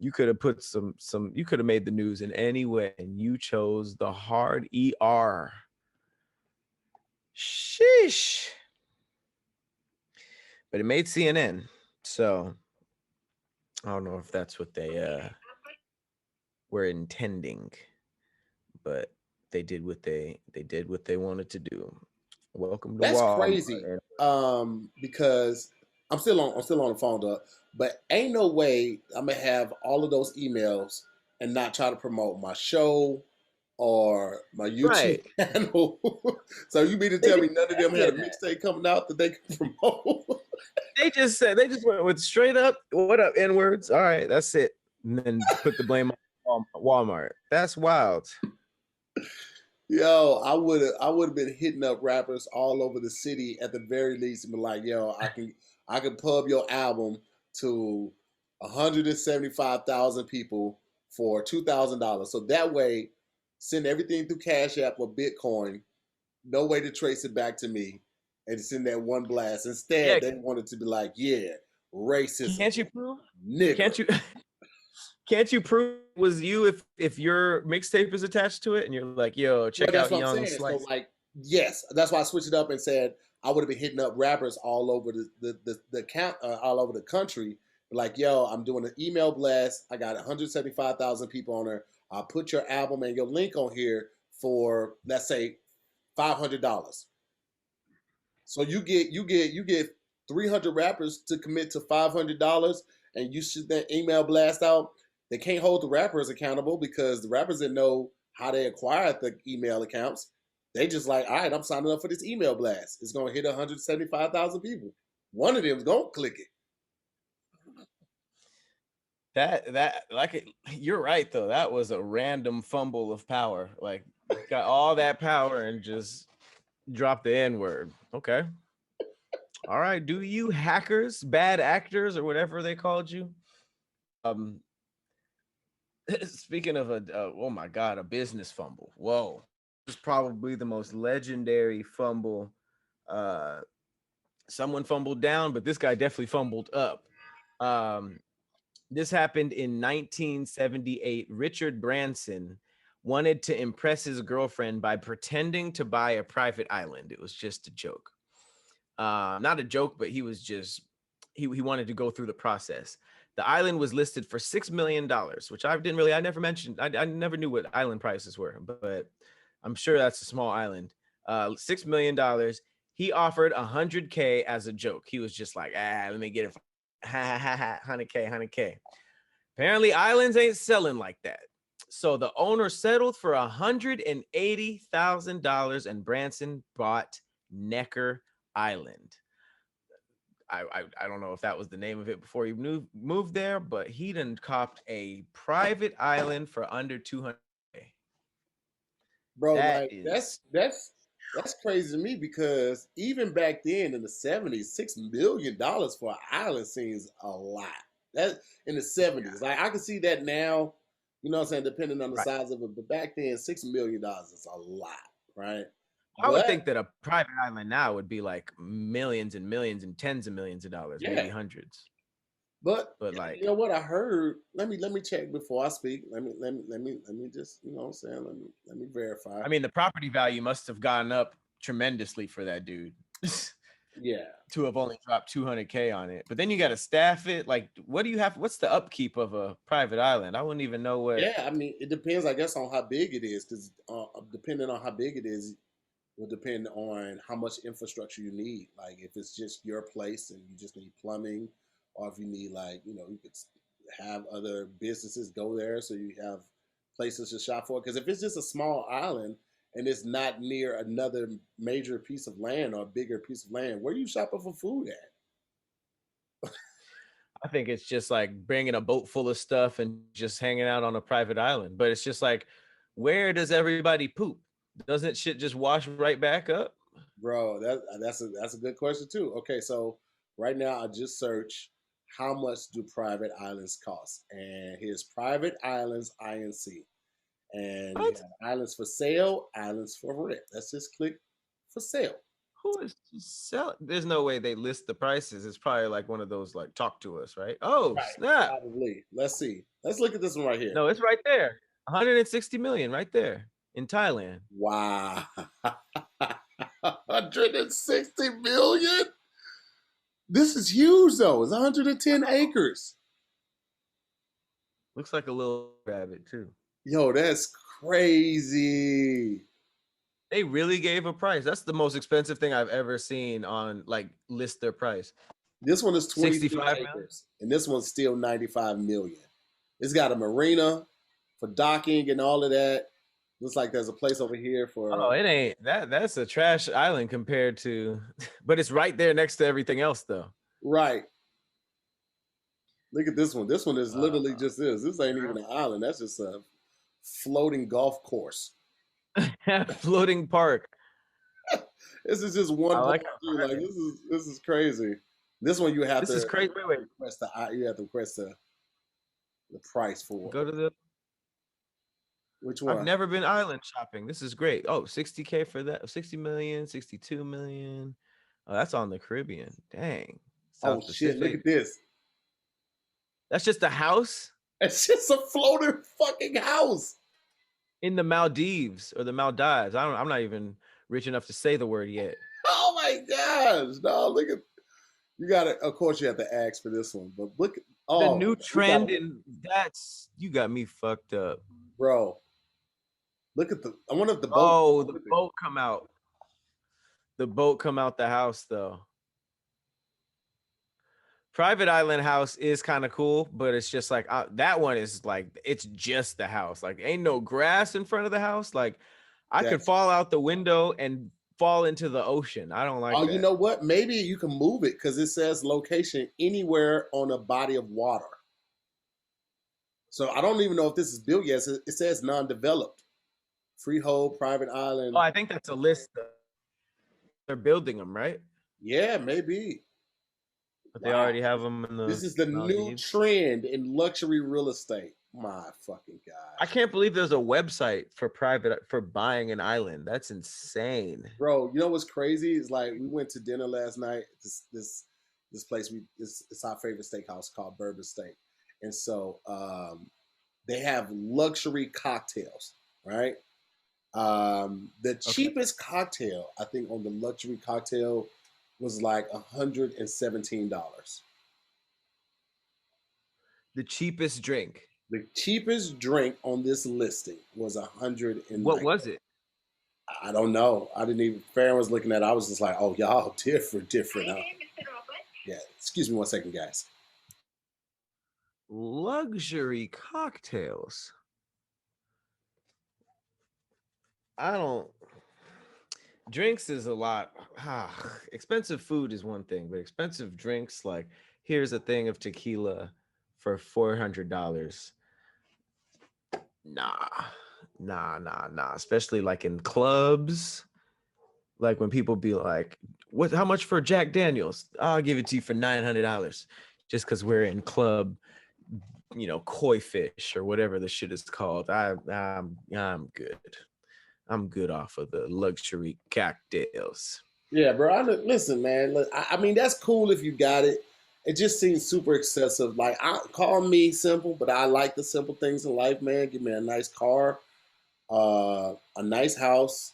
You could have put some, you could have made the news in any way, and you chose the hard ER. Sheesh. But it made CNN. So I don't know if that's what they were intending, but they did what they wanted to do. Welcome to That's Walmart. Crazy. Because I'm still on the phone, though, but ain't no way I'm gonna have all of those emails and not try to promote my show or my YouTube channel. So you mean to tell me none of them had a mixtape coming out that they could promote? They just went with straight up, what up, N-words? All right, that's it. And then put the blame on Walmart. That's wild. Yo, I would have been hitting up rappers all over the city at the very least and be like, yo, I can pub your album to 175,000 people for $2,000. So that way, send everything through Cash App or Bitcoin. No way to trace it back to me, and send that one blast. Instead, they wanted to be like, yeah, racism. Can't you prove? Nigga. Can't you prove it was you if your mixtape is attached to it and you're like, yo, check out Young Slice? So like, yes, that's why I switched it up and said I would have been hitting up rappers all over the account, all over the country. Like, yo, I'm doing an email blast. I got 175,000 people on there. I'll put your album and your link on here for, let's say, $500. So you get 300 rappers to commit to $500, and you shoot that email blast out. They can't hold the rappers accountable because the rappers didn't know how they acquired the email accounts. They just like, all right, I'm signing up for this email blast. It's going to hit 175,000 people. One of them is going to click it. You're right though. That was a random fumble of power. Like, got all that power and just dropped the N-word. Okay. All right. Do you hackers, bad actors, or whatever they called you? Speaking of oh my God, a business fumble. Whoa. This is probably the most legendary fumble. Someone fumbled down, but this guy definitely fumbled up. This happened in 1978. Richard Branson wanted to impress his girlfriend by pretending to buy a private island. It was just a joke. Not a joke, but he was just, he wanted to go through the process. The island was listed for $6 million, which I never mentioned. I never knew what island prices were, but I'm sure that's a small island. $6 million. He offered $100K as a joke. He was just like, let me get it. 100K. Apparently islands ain't selling like that. So the owner settled for $180,000, and Branson bought Necker Island. I don't know if that was the name of it before he moved there, but he done copped a private island for under 200K. Bro, That like is that's crazy to me because even back then in the 70s, $6 million for an island seems a lot. That in the 70s. Like I can see that now, you know what I'm saying, depending on the right. size of it. But back then, $6 million is a lot, right? I would But think that a private island now would be like millions and millions and tens of millions of dollars, maybe yeah. hundreds. But But you like, know what I heard? Let me check before I speak. Let me just, you know what I'm saying? Let me verify. I mean, the property value must have gone up tremendously for that dude Yeah. to have only dropped 200K on it. But then you got to staff it. Like, what do you have? What's the upkeep of a private island? I wouldn't even know what. Yeah, I mean, it depends, I guess, on how big it is, because depending on how big it is, will depend on how much infrastructure you need. Like, if it's just your place and you just need plumbing, or if you need, like, you know, you could have other businesses go there so you have places to shop for. Because if it's just a small island and it's not near another major piece of land or a bigger piece of land, where are you shopping for food at? I think it's just like bringing a boat full of stuff and just hanging out on a private island. But it's just like, where does everybody poop? Doesn't shit just wash right back up? Bro, that's a good question too. Okay, so right now I just search how much do private islands cost, and here's private islands INC, and you What? have islands for sale, islands for rent. Let's just click for sale. Who is selling? There's no way they list the prices. It's probably like one of those like talk to us, right? Oh, Right, snap. probably. Let's see. Let's look at this one right here. No, it's right there. 160 million right there in Thailand. Wow, 160 million. This is huge though. It's 110 acres. Looks like a little rabbit too. Yo, that's crazy. They really gave a price. That's the most expensive thing I've ever seen on like list their price. This one is 23 65 million. acres, and this one's still 95 million. It's got a marina for docking and all of that. Looks like there's a place over here for. Oh, it ain't that. That's a trash island compared to, but it's right there next to everything else though. Right. Look at this one. This one is literally just this. This ain't even an island. That's just a floating golf course. Floating park. This is just one. I like like this is crazy. This one you have this to. is crazy. Wait. Request you have to request the price for. Go to the. Which one? I've never been island shopping. This is great. Oh, 60K for that. 60 million, 62 million. Oh, that's on the Caribbean. Dang. South Pacific. Shit! Look at this. That's just a house? It's just a floating fucking house. In the Maldives or the Maldives. I'm not even rich enough to say the word yet. Oh my gosh. No, look at you gotta, of course you have to ask for this one, but look at the new trend and that's you got me fucked up. Bro. Look at I wonder if the boat. Oh, the boat come out. The boat come out the house though. Private island house is kind of cool, but it's just like that one is like it's just the house. Like ain't no grass in front of the house. Like I could fall out the window and fall into the ocean. I don't like that. You know what? Maybe you can move it because it says location anywhere on a body of water. So I don't even know if this is built yet. It says non-developed. Freehold, private island. Oh, I think that's a list. They're building them, right? Yeah, maybe. But they already have them in the. This is the new trend in luxury real estate. My fucking God. I can't believe there's a website for buying an island. That's insane. Bro, you know what's crazy? Is like we went to dinner last night. This place it's our favorite steakhouse called Bourbon Steak. And so they have luxury cocktails, right? The cheapest cocktail, I think, on the luxury cocktail was like $117. The cheapest drink. The cheapest drink on this listing was $100. What was it? I don't know. I didn't even. Farron was looking at it. I was just like, "Oh, y'all different." Yeah. Excuse me one second, guys. Luxury cocktails. I don't. Drinks is a lot. Expensive food is one thing, but expensive drinks, like here's a thing of tequila for $400. Nah, nah. Especially like in clubs, like when people be like, "What? How much for Jack Daniels? I'll give it to you for $900," just because we're in club, koi fish or whatever the shit is called. I'm good. I'm good off of the luxury cocktails. Yeah, bro. Listen, man. Look, I mean, that's cool if you got it. It just seems super excessive. Like, call me simple, but I like the simple things in life, man. Give me a nice car, a nice house,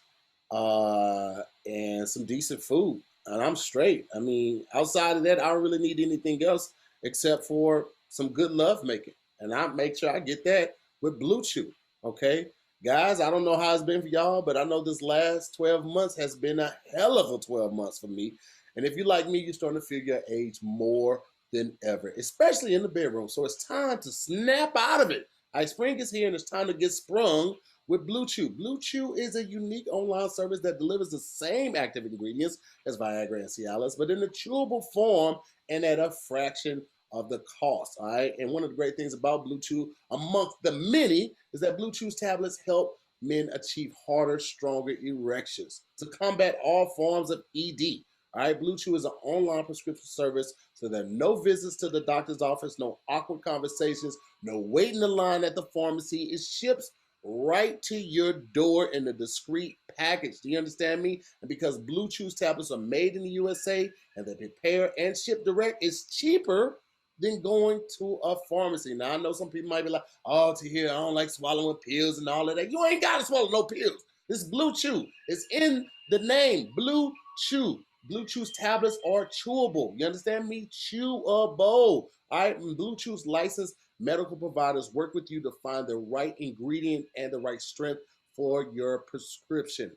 and some decent food, and I'm straight. I mean, outside of that, I don't really need anything else except for some good love making, and I make sure I get that with Blue Chew. Okay, guys, I don't know how it's been for y'all, but I know this last 12 months has been a hell of a 12 months for me. And if you like me, you're starting to feel your age more than ever, especially in the bedroom. So it's time to snap out of it. Spring is here, and it's time to get sprung with Blue Chew. Blue Chew is a unique online service that delivers the same active ingredients as Viagra and Cialis, but in a chewable form and at a fraction of the cost. All right. And one of the great things about Blue Chew, amongst the many, is that Blue Chew's tablets help men achieve harder, stronger erections to combat all forms of ED. All right, Blue Chew is an online prescription service, so there are no visits to the doctor's office, no awkward conversations, no waiting in line at the pharmacy. It ships right to your door in a discreet package. Do you understand me? And because Blue Chew's tablets are made in the USA and they prepare and ship direct, it's cheaper than going to a pharmacy. Now, I know some people might be like, oh, Tahir, I don't like swallowing pills and all of that. You ain't got to swallow no pills. This is Blue Chew. It's in the name, Blue Chew. Blue Chew's tablets are chewable. You understand me? Chewable. All right? Blue Chew's licensed medical providers work with you to find the right ingredient and the right strength for your prescription.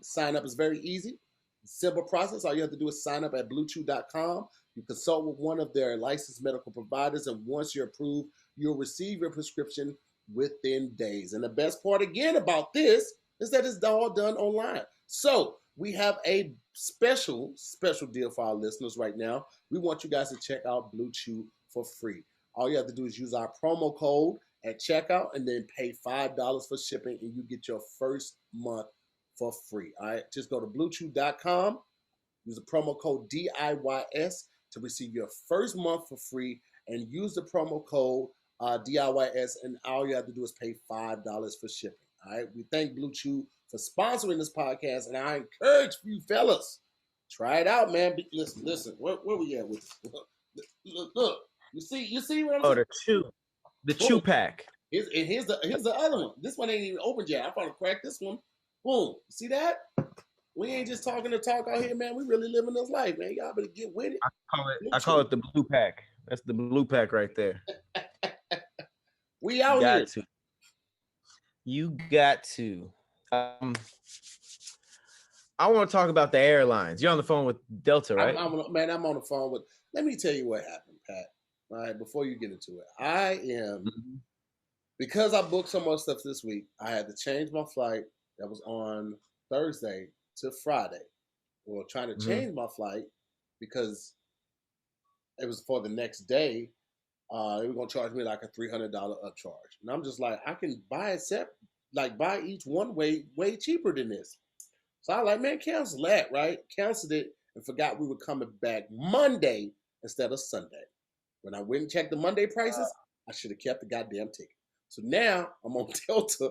Sign up is very easy. Simple process. All you have to do is sign up at bluechew.com. You consult with one of their licensed medical providers, and once you're approved, you'll receive your prescription within days. And the best part again about this is that it's all done online. So we have a special deal for our listeners right now. We want you guys to check out Blue Chew for free. All you have to do is use our promo code at checkout and then pay $5 for shipping, and you get your first month for free. All right, just go to bluechew.com, use the promo code DIYS to receive your first month for free, and use the promo code DIYS, and all you have to do is pay $5 for shipping. All right, we thank Blue Chew for sponsoring this podcast, and I encourage you fellas, try it out, man. Listen, where we at with this? Look. You see what I'm saying? The chew pack. Here's the other one. This one ain't even opened yet. I'm gonna crack this one. Boom. See that? We ain't just talking to talk out here, man. We really living this life, man. Y'all better get with it. I call it the blue pack. That's the blue pack right there. We out here. You got to. I want to talk about the airlines. You're on the phone with Delta, right? I'm on the phone with. Let me tell you what happened, Pat. All right, before you get into it, because I booked so much stuff this week, I had to change my flight that was on Thursday to Friday. Well, trying to change my flight because it was for the next day. They were gonna charge me like a $300 upcharge, and I'm just like, I can buy buy each one way cheaper than this. So I was like, man, cancel that, right? Canceled it and forgot we were coming back Monday instead of Sunday. When I went and checked the Monday prices, I should have kept the goddamn ticket. So now I'm on Delta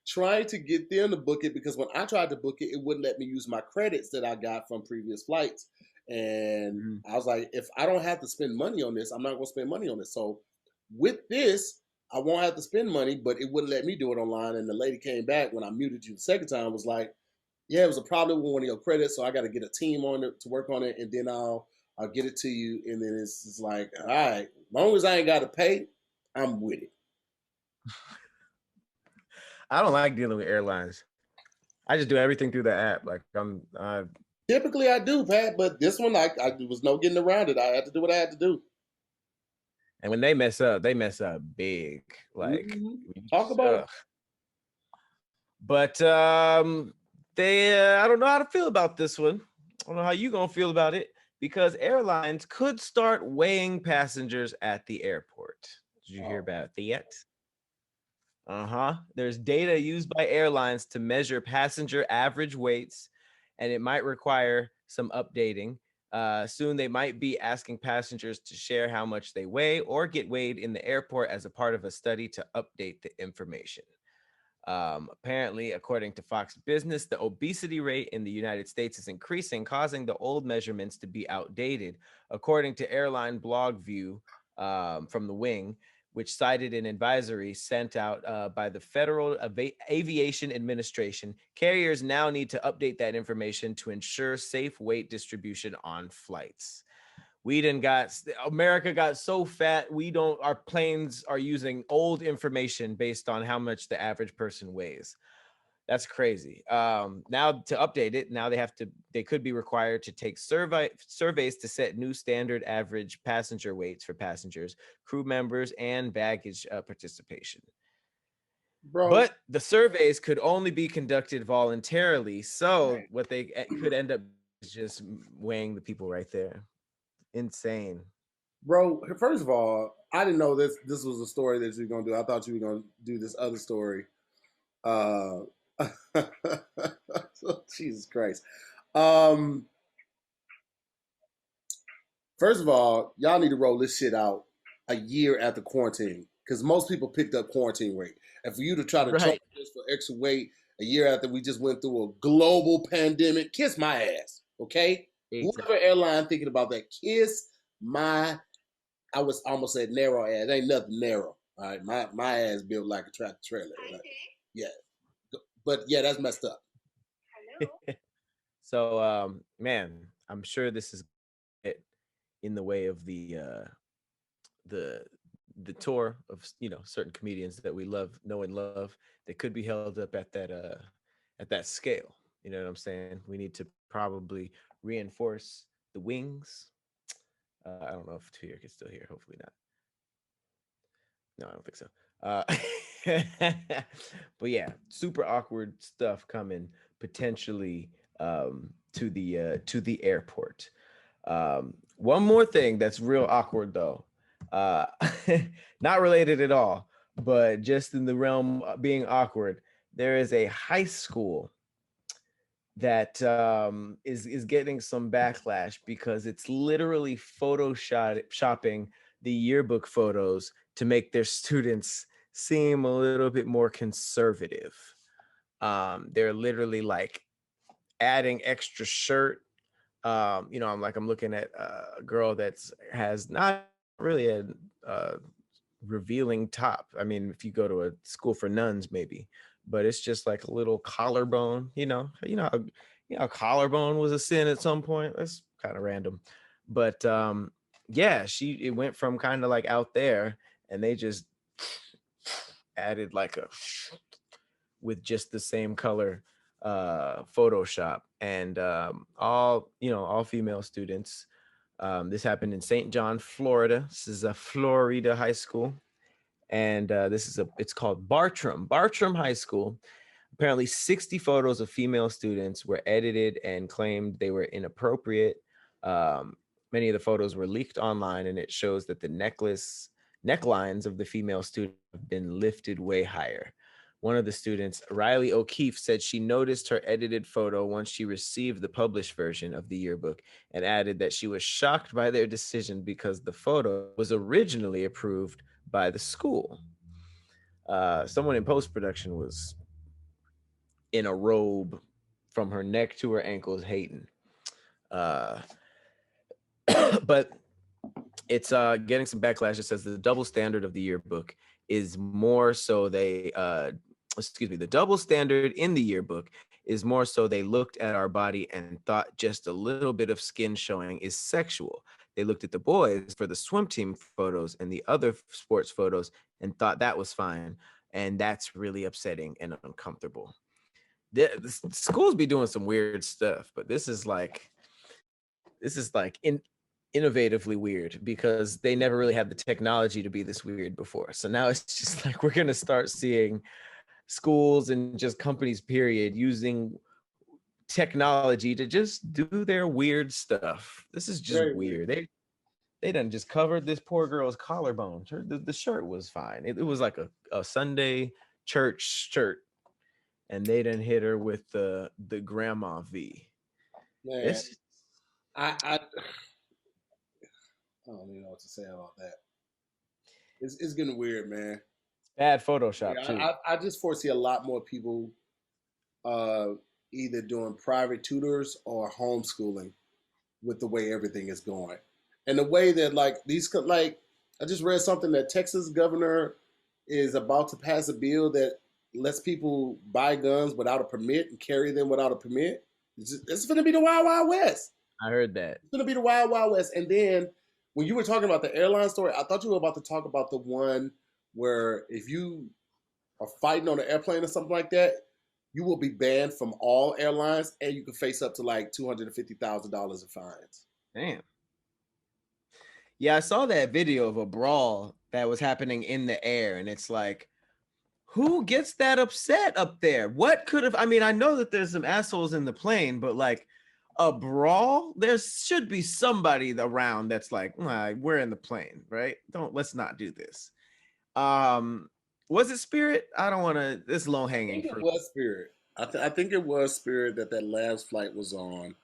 trying to get them to book it, because when I tried to book it, it wouldn't let me use my credits that I got from previous flights. And I was like, if I don't have to spend money on this, I'm not going to spend money on this. So with this, I won't have to spend money, but it wouldn't let me do it online. And the lady came back when I muted you the second time, was like, yeah, it was a problem with one of your credits, so I got to get a team on it to work on it, and then I'll get it to you. And then it's like, all right, as long as I ain't got to pay, I'm with it. I don't like dealing with airlines. I just do everything through the app. Like Typically I do, Pat, but this one I was no getting around it. I had to do what I had to do. And when they mess up big. Like talk about it. But I don't know how to feel about this one. I don't know how you gonna feel about it, because airlines could start weighing passengers at the airport. Did you hear about that yet? There's data used by airlines to measure passenger average weights, and it might require some updating. Soon, they might be asking passengers to share how much they weigh or get weighed in the airport as a part of a study to update the information. Apparently, according to Fox Business, the obesity rate in the United States is increasing, causing the old measurements to be outdated. According to airline blog view from the Wing, which cited an advisory sent out by the Federal Aviation Administration, carriers now need to update that information to ensure safe weight distribution on flights. America got so fat, our planes are using old information based on how much the average person weighs. That's crazy. Now to update it, now they could be required to take surveys to set new standard average passenger weights for passengers, crew members, and baggage participation. Bro. But the surveys could only be conducted voluntarily. So what they could end up is just weighing the people right there. Insane. Bro, first of all, I didn't know this was a story that you're gonna do. I thought you were gonna do this other story. Jesus Christ. First of all, y'all need to roll this shit out a year after quarantine, because most people picked up quarantine weight. And for you to try to charge this for extra weight a year after we just went through a global pandemic, kiss my ass, okay? Exactly. Whoever airline thinking about that, kiss my, I was almost said narrow ass. Ain't nothing narrow. All right, my ass built like a tractor trailer. Like, yeah, but yeah, that's messed up. So, man, I'm sure this is in the way of the tour of certain comedians that we know and love. They could be held up at that scale. You know what I'm saying? We need to probably reinforce the wings. I don't know if Tahir is still here. Hopefully not. No, I don't think so. But yeah, super awkward stuff coming potentially to the airport. One more thing that's real awkward though, not related at all, but just in the realm of being awkward. There is a high school that is getting some backlash because it's literally photoshopping the yearbook photos to make their students seem a little bit more conservative. They're literally like adding extra shirt. I'm looking at a girl has not really a revealing top. I mean, if you go to a school for nuns, maybe, but it's just like a little collarbone. Collarbone was a sin at some point. That's kind of random, but yeah, it went from kind of like out there, and they just added like with just the same color Photoshop, and all female students. This happened in St. John, Florida. This is a Florida high school, and it's called Bartram High School. Apparently 60 photos of female students were edited and claimed they were inappropriate. Many of the photos were leaked online, and it shows that the necklines of the female students have been lifted way higher. One of the students, Riley O'Keefe, said she noticed her edited photo once she received the published version of the yearbook, and added that she was shocked by their decision because the photo was originally approved by the school. Someone in post-production was in a robe from her neck to her ankles hating. But it's getting some backlash. It says the double standard of the yearbook is more so the double standard in the yearbook is more so they looked at our body and thought just a little bit of skin showing is sexual. They looked at the boys for the swim team photos and the other sports photos and thought that was fine. And that's really upsetting and uncomfortable. The schools be doing some weird stuff, but this is like innovatively weird because they never really had the technology to be this weird before. So now it's just like we're gonna start seeing schools and just companies, period, using technology to just do their weird stuff. This is just Very weird. They done just covered this poor girl's collarbone. The shirt was fine. It was like a Sunday church shirt, and they done hit her with the grandma V. Man, It's I don't even know what to say about that. It's getting weird, man. bad Photoshop Yeah, too. I just foresee a lot more people uh, either doing private tutors or homeschooling with the way everything is going, and the way that like I just read something that Texas governor is about to pass a bill that lets people buy guns without a permit and carry them without a permit. It's going to be the Wild Wild West. I heard that. It's going to be the Wild Wild West. And then when you were talking about the airline story, I thought you were about to talk about the one where if you are fighting on an airplane or something like that, you will be banned from all airlines and you can face up to like $250,000 in fines. Damn. Yeah, I saw that video of a brawl that was happening in the air, and it's like, who gets that upset up there? What could have? I mean, I know that there's some assholes in the plane, but like a brawl, there should be somebody around that's like, nah, we're in the plane, right? Let's not do this. Was it Spirit? I don't want to. This low hanging It fruit. was Spirit. I think it was Spirit that last flight was on.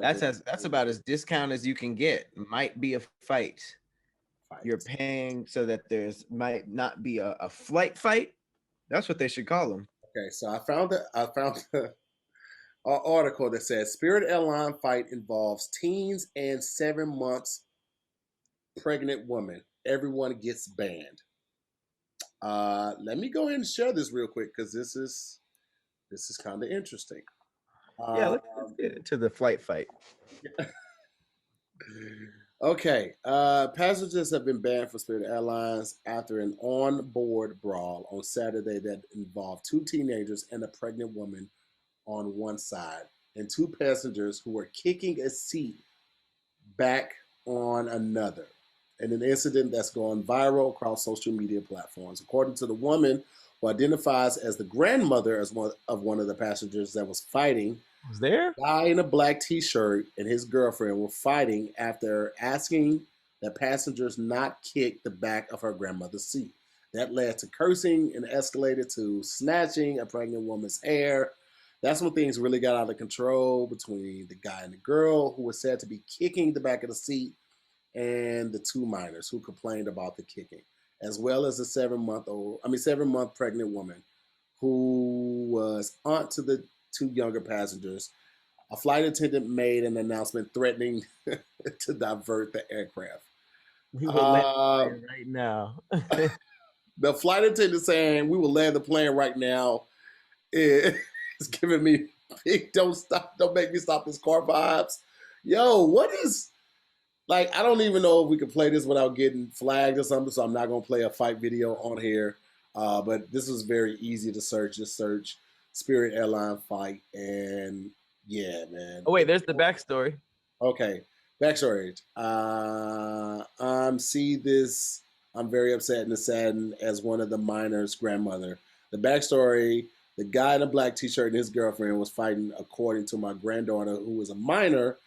That's about as discount as you can get. Might be a fight. You're paying so that there's might not be a flight fight. That's what they should call them. Okay, so I found an article that says Spirit Airline fight involves teens and 7 months pregnant woman. Everyone gets banned. Let me go ahead and share this real quick because this is kind of interesting. Yeah, let's get into the flight fight. Okay, passengers have been banned from Spirit Airlines after an on-board brawl on Saturday that involved 2 teenagers and a pregnant woman on one side, and 2 passengers who were kicking a seat back on another, in an incident that's gone viral across social media platforms. According to the woman, who identifies as the grandmother as one of the passengers that was fighting, was there? A guy in a black t-shirt and his girlfriend were fighting after asking that passengers not kick the back of her grandmother's seat. That led to cursing and escalated to snatching a pregnant woman's hair. That's when things really got out of control between the guy and the girl, who was said to be kicking the back of the seat, and the 2 minors who complained about the kicking, as well as a 7-month pregnant woman who was aunt to the 2 younger passengers. A flight attendant made an announcement threatening to divert the aircraft. We will land the plane right now. The flight attendant saying, "We will land the plane right now." It's giving me big don't make me stop this car vibes. Yo, what is, like, I don't even know if we can play this without getting flagged or something, so I'm not going to play a fight video on here. But this was very easy to search. Just search Spirit Airline fight, and yeah, man. Oh, wait, there's the backstory. Okay, backstory. I'm very upset and saddened as one of the minors' grandmother. The backstory: the guy in a black t-shirt and his girlfriend was fighting, according to my granddaughter, who was a minor,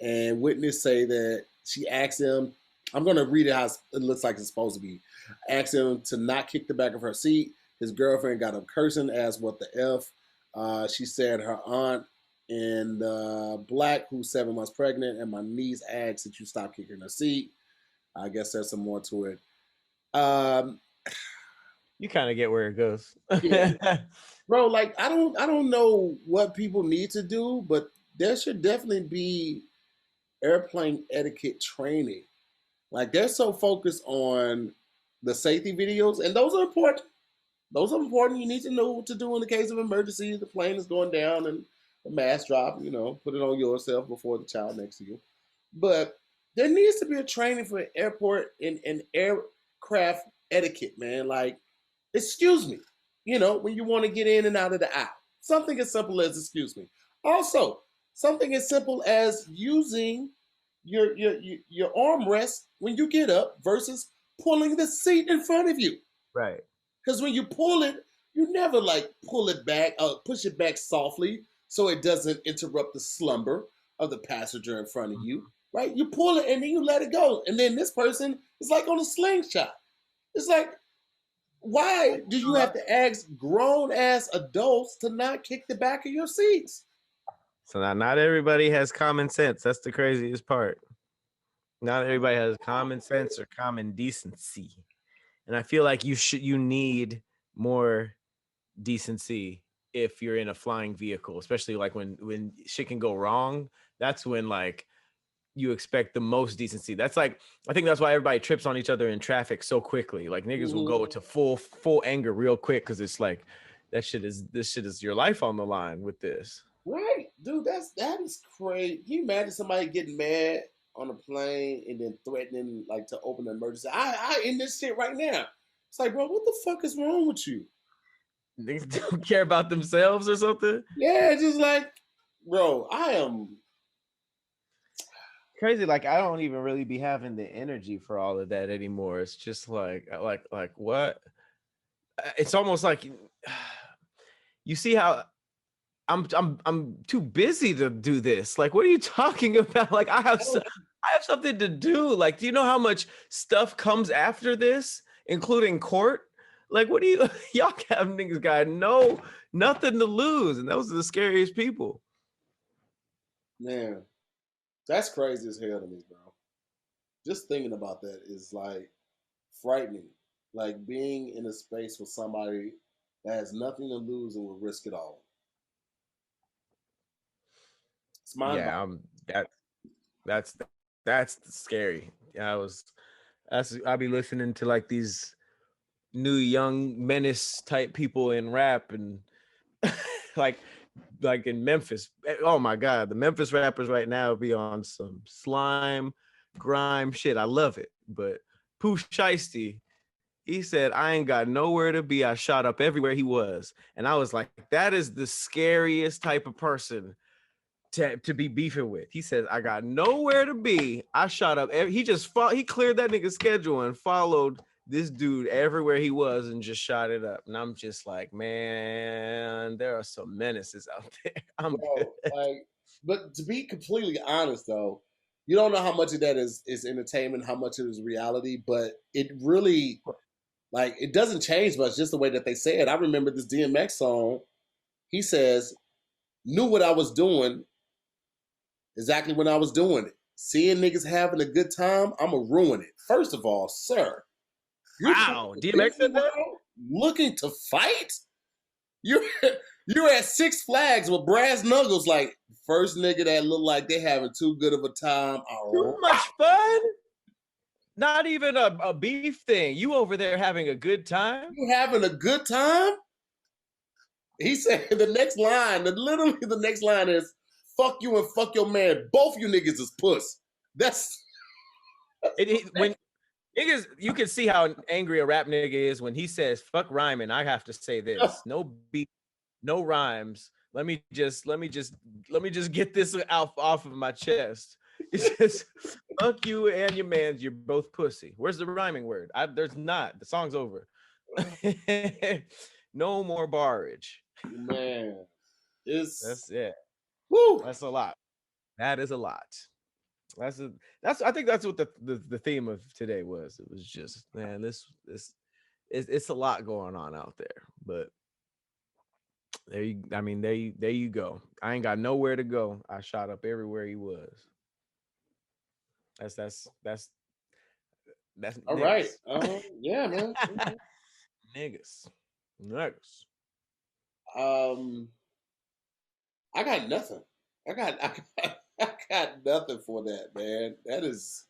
and witnesses say that she asked him, I'm going to read it how it looks like it's supposed to be, asked him to not kick the back of her seat. His girlfriend got up cursing, asked what the F. She said her aunt in black, who's 7 months pregnant, and my niece asked that you stop kicking her seat. I guess there's some more to it. You kind of get where it goes. Yeah. Bro, like, I don't know what people need to do, but there should definitely be airplane etiquette training. Like, they're so focused on the safety videos, and those are important. Those are important. You need to know what to do in the case of emergency. The plane is going down and the mask drop, put it on yourself before the child next to you. But there needs to be a training for airport and aircraft etiquette, man. Like, excuse me, when you want to get in and out of the aisle. Something as simple as excuse me. Also, something as simple as using your armrest when you get up versus pulling the seat in front of you. Right. Because when you pull it, you never like pull it back, push it back softly so it doesn't interrupt the slumber of the passenger in front of you. Right? You pull it and then you let it go. And then this person is like on a slingshot. It's like, why do you have to ask grown ass adults to not kick the back of your seats? So now, not everybody has common sense. That's the craziest part. Not everybody has common sense or common decency, and I feel like you need more decency if you're in a flying vehicle, especially like when shit can go wrong. That's when like you expect the most decency. That's like, I think that's why everybody trips on each other in traffic so quickly. Like niggas will go to full anger real quick because it's like this shit is your life on the line with this. Right, dude. That is crazy. Can you imagine somebody getting mad on a plane and then threatening like to open an emergency? I in this shit right now. It's like, bro, what the fuck is wrong with you? Niggas don't care about themselves or something. Yeah, just like, bro, I am Crazy. Like I don't even really be having the energy for all of that anymore. It's just like what? It's almost like you see how I'm too busy to do this. Like, what are you talking about? Like, I have something to do. Like, do you know how much stuff comes after this, including court? Like, what do you y'all have niggas got nothing to lose, and those are the scariest people. man. That's crazy as hell to me, bro. Just thinking about that is like frightening. Like being in a space with somebody that has nothing to lose and will risk it all. It's mind boggling. Yeah, that's scary. Yeah, I'll be listening to like these new young menace type people in rap and like in Memphis. Oh my God, the Memphis rappers right now be on some slime, grime shit. I love it. But Pooh Shiesty, he said, I ain't got nowhere to be. I shot up everywhere he was. And I was like, that is the scariest type of person to be beefing with. He says, I got nowhere to be. I shot up. He cleared that nigga's schedule and followed this dude everywhere he was and just shot it up. And I'm just like, man, there are some menaces out there. Bro, like, but to be completely honest though, you don't know how much of that is entertainment, how much of it is reality, but it really like it doesn't change much, just the way that they say it. I remember this DMX song. He says, knew what I was doing exactly when I was doing it. Seeing niggas having a good time, I'ma ruin it. First of all, sir, wow, DMX said that? Looking to fight? You're at Six Flags with brass knuckles, like first nigga that look like they having too good of a time. Too much fun? Not even a beef thing. You over there having a good time? You having a good time? He said the next line, literally the next line is, fuck you and fuck your man. Both you niggas is puss. That's when niggas, you can see how angry a rap nigga is when he says fuck rhyming. I have to say this. No beat, no rhymes. Let me just get this off of my chest. It's just fuck you and your man. You're both pussy. Where's the rhyming word? There's not. The song's over. No more barrage. Man, that's it. Woo. That's a lot. That is a lot. I think that's what the theme of today was. It was just, man, it's a lot going on out there. But there you go. I ain't got nowhere to go. I shot up everywhere he was. That's all niggas. Right. Yeah, man. Niggas. I got nothing. I got nothing for that, man. That is.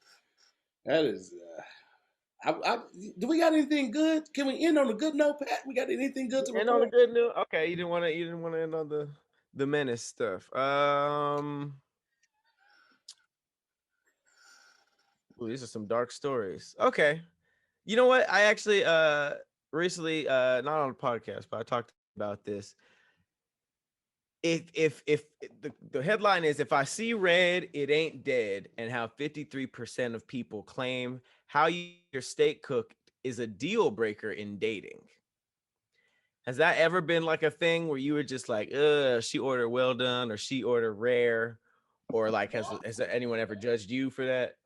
Do we got anything good? Can we end on a good note, Pat? We got anything good to report? End on a good note. Okay, you didn't want to end on the menace stuff. Ooh, these are some dark stories. Okay, you know what? I actually recently not on a podcast, but I talked about this. If the headline is, if I see red, it ain't dead, and how 53% of people claim how your steak cooked is a deal breaker in dating. Has that ever been like a thing where you were just like, she ordered well done or she ordered rare, or like has anyone ever judged you for that?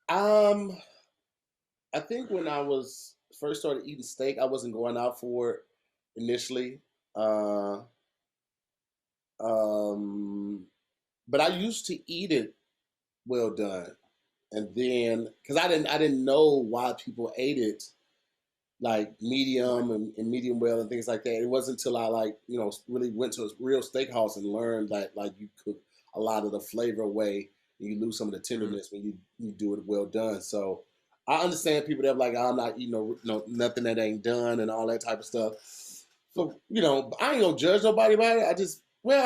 I think when I was first started eating steak, I wasn't going out for it initially. Uh, um, but I used to eat it well done, and then because I didn't know why people ate it like medium and medium well and things like that. It wasn't until I really went to a real steakhouse and learned that like you cook a lot of the flavor away and you lose some of the tenderness when you do it well done. So I understand people that are like, I'm not eating nothing that ain't done and all that type of stuff. So I ain't gonna judge nobody about it.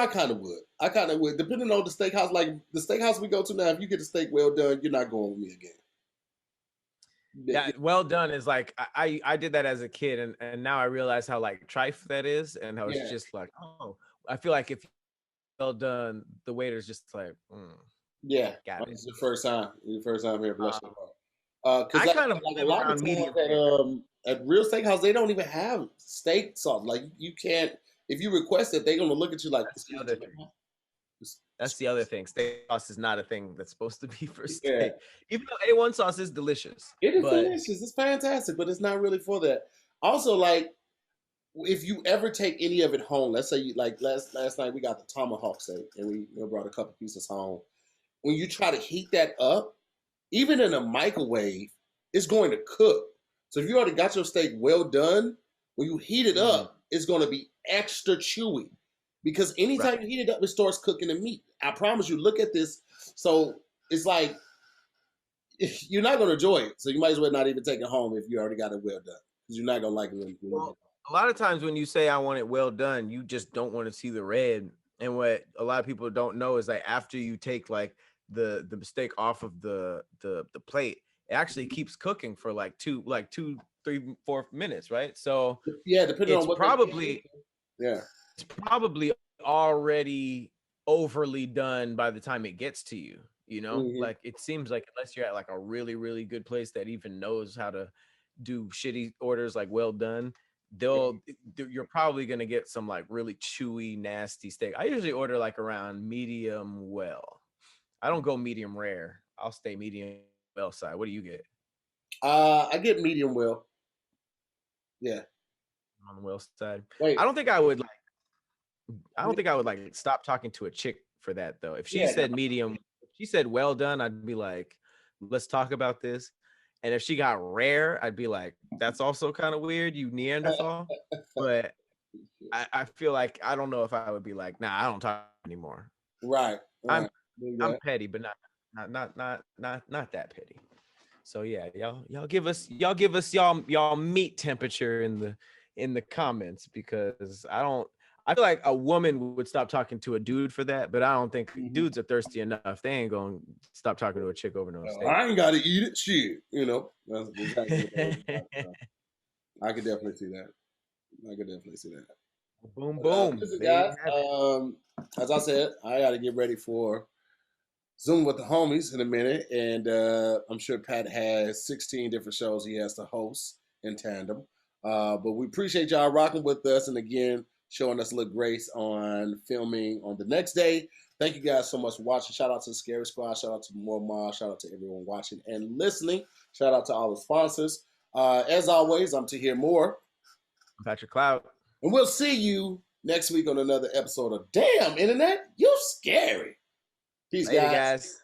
I kind of would. Depending on the steakhouse. Like the steakhouse we go to now, if you get the steak well done, you're not going with me again. Yeah, well done is like I did that as a kid, and now I realize how like trite that is, and how it's just like, oh, I feel like if well done, the waiter's just like, got it. It's your first time. Here, bless your heart. I Because kind of a lot of times at real steakhouse, they don't even have steak sauce. Like you can't, if you request it, they're gonna look at you like. That's the other thing. Steak sauce is not a thing that's supposed to be for steak. Even though A1 sauce is delicious. It is delicious. It's fantastic, but it's not really for that. Also, like, if you ever take any of it home, let's say last night we got the tomahawk steak and we brought a couple pieces home. When you try to heat that up, even in a microwave, it's going to cook. So if you already got your steak well done, when you heat it up, it's going to be extra chewy. Because anytime you heat it up, it starts cooking the meat. I promise you, look at this. So it's like, you're not going to enjoy it. So you might as well not even take it home if you already got it well done. Because you're not going to like it when a lot of times when you say I want it well done, you just don't want to see the red. And what a lot of people don't know is that after you take like the steak off of the plate, it actually keeps cooking for like 2, 3, 4 minutes, right? So depending on what it's probably already overly done by the time it gets to you. Like it seems like unless you're at like a really, really good place that even knows how to do shitty orders like well done, you're probably gonna get some like really chewy, nasty steak. I usually order like around medium well. I don't go medium rare. I'll stay medium well side. What do you get? I get medium well. Yeah. On the well side. Wait. I don't think I would like stop talking to a chick for that though. If she said medium, if she said well done, I'd be like, let's talk about this. And if she got rare, I'd be like, that's also kind of weird, you Neanderthal. But I feel like I don't know if I would be like, nah, I don't talk anymore. Right. I'm petty, but not that petty. So yeah, y'all give us y'all meat temperature in the comments, because I feel like a woman would stop talking to a dude for that, but I don't think dudes are thirsty enough. They ain't gonna stop talking to a chick over no steak. I ain't gotta eat it, shit. That's exactly I could definitely see that. Boom, boom. Listen, guys, as I said, I gotta get ready for Zoom with the homies in a minute, and I'm sure Pat has 16 different shows he has to host in tandem. But we appreciate y'all rocking with us, and again, showing us a little grace on filming on the next day. Thank you guys so much for watching. Shout out to the Scary Squad. Shout out to More Ma. Shout out to everyone watching and listening. Shout out to all the sponsors. As always, I'm Tahir Moore. I'm Patrick Cloud. And we'll see you next week on another episode of Damn Internet, You Scary. Peace, Later, guys.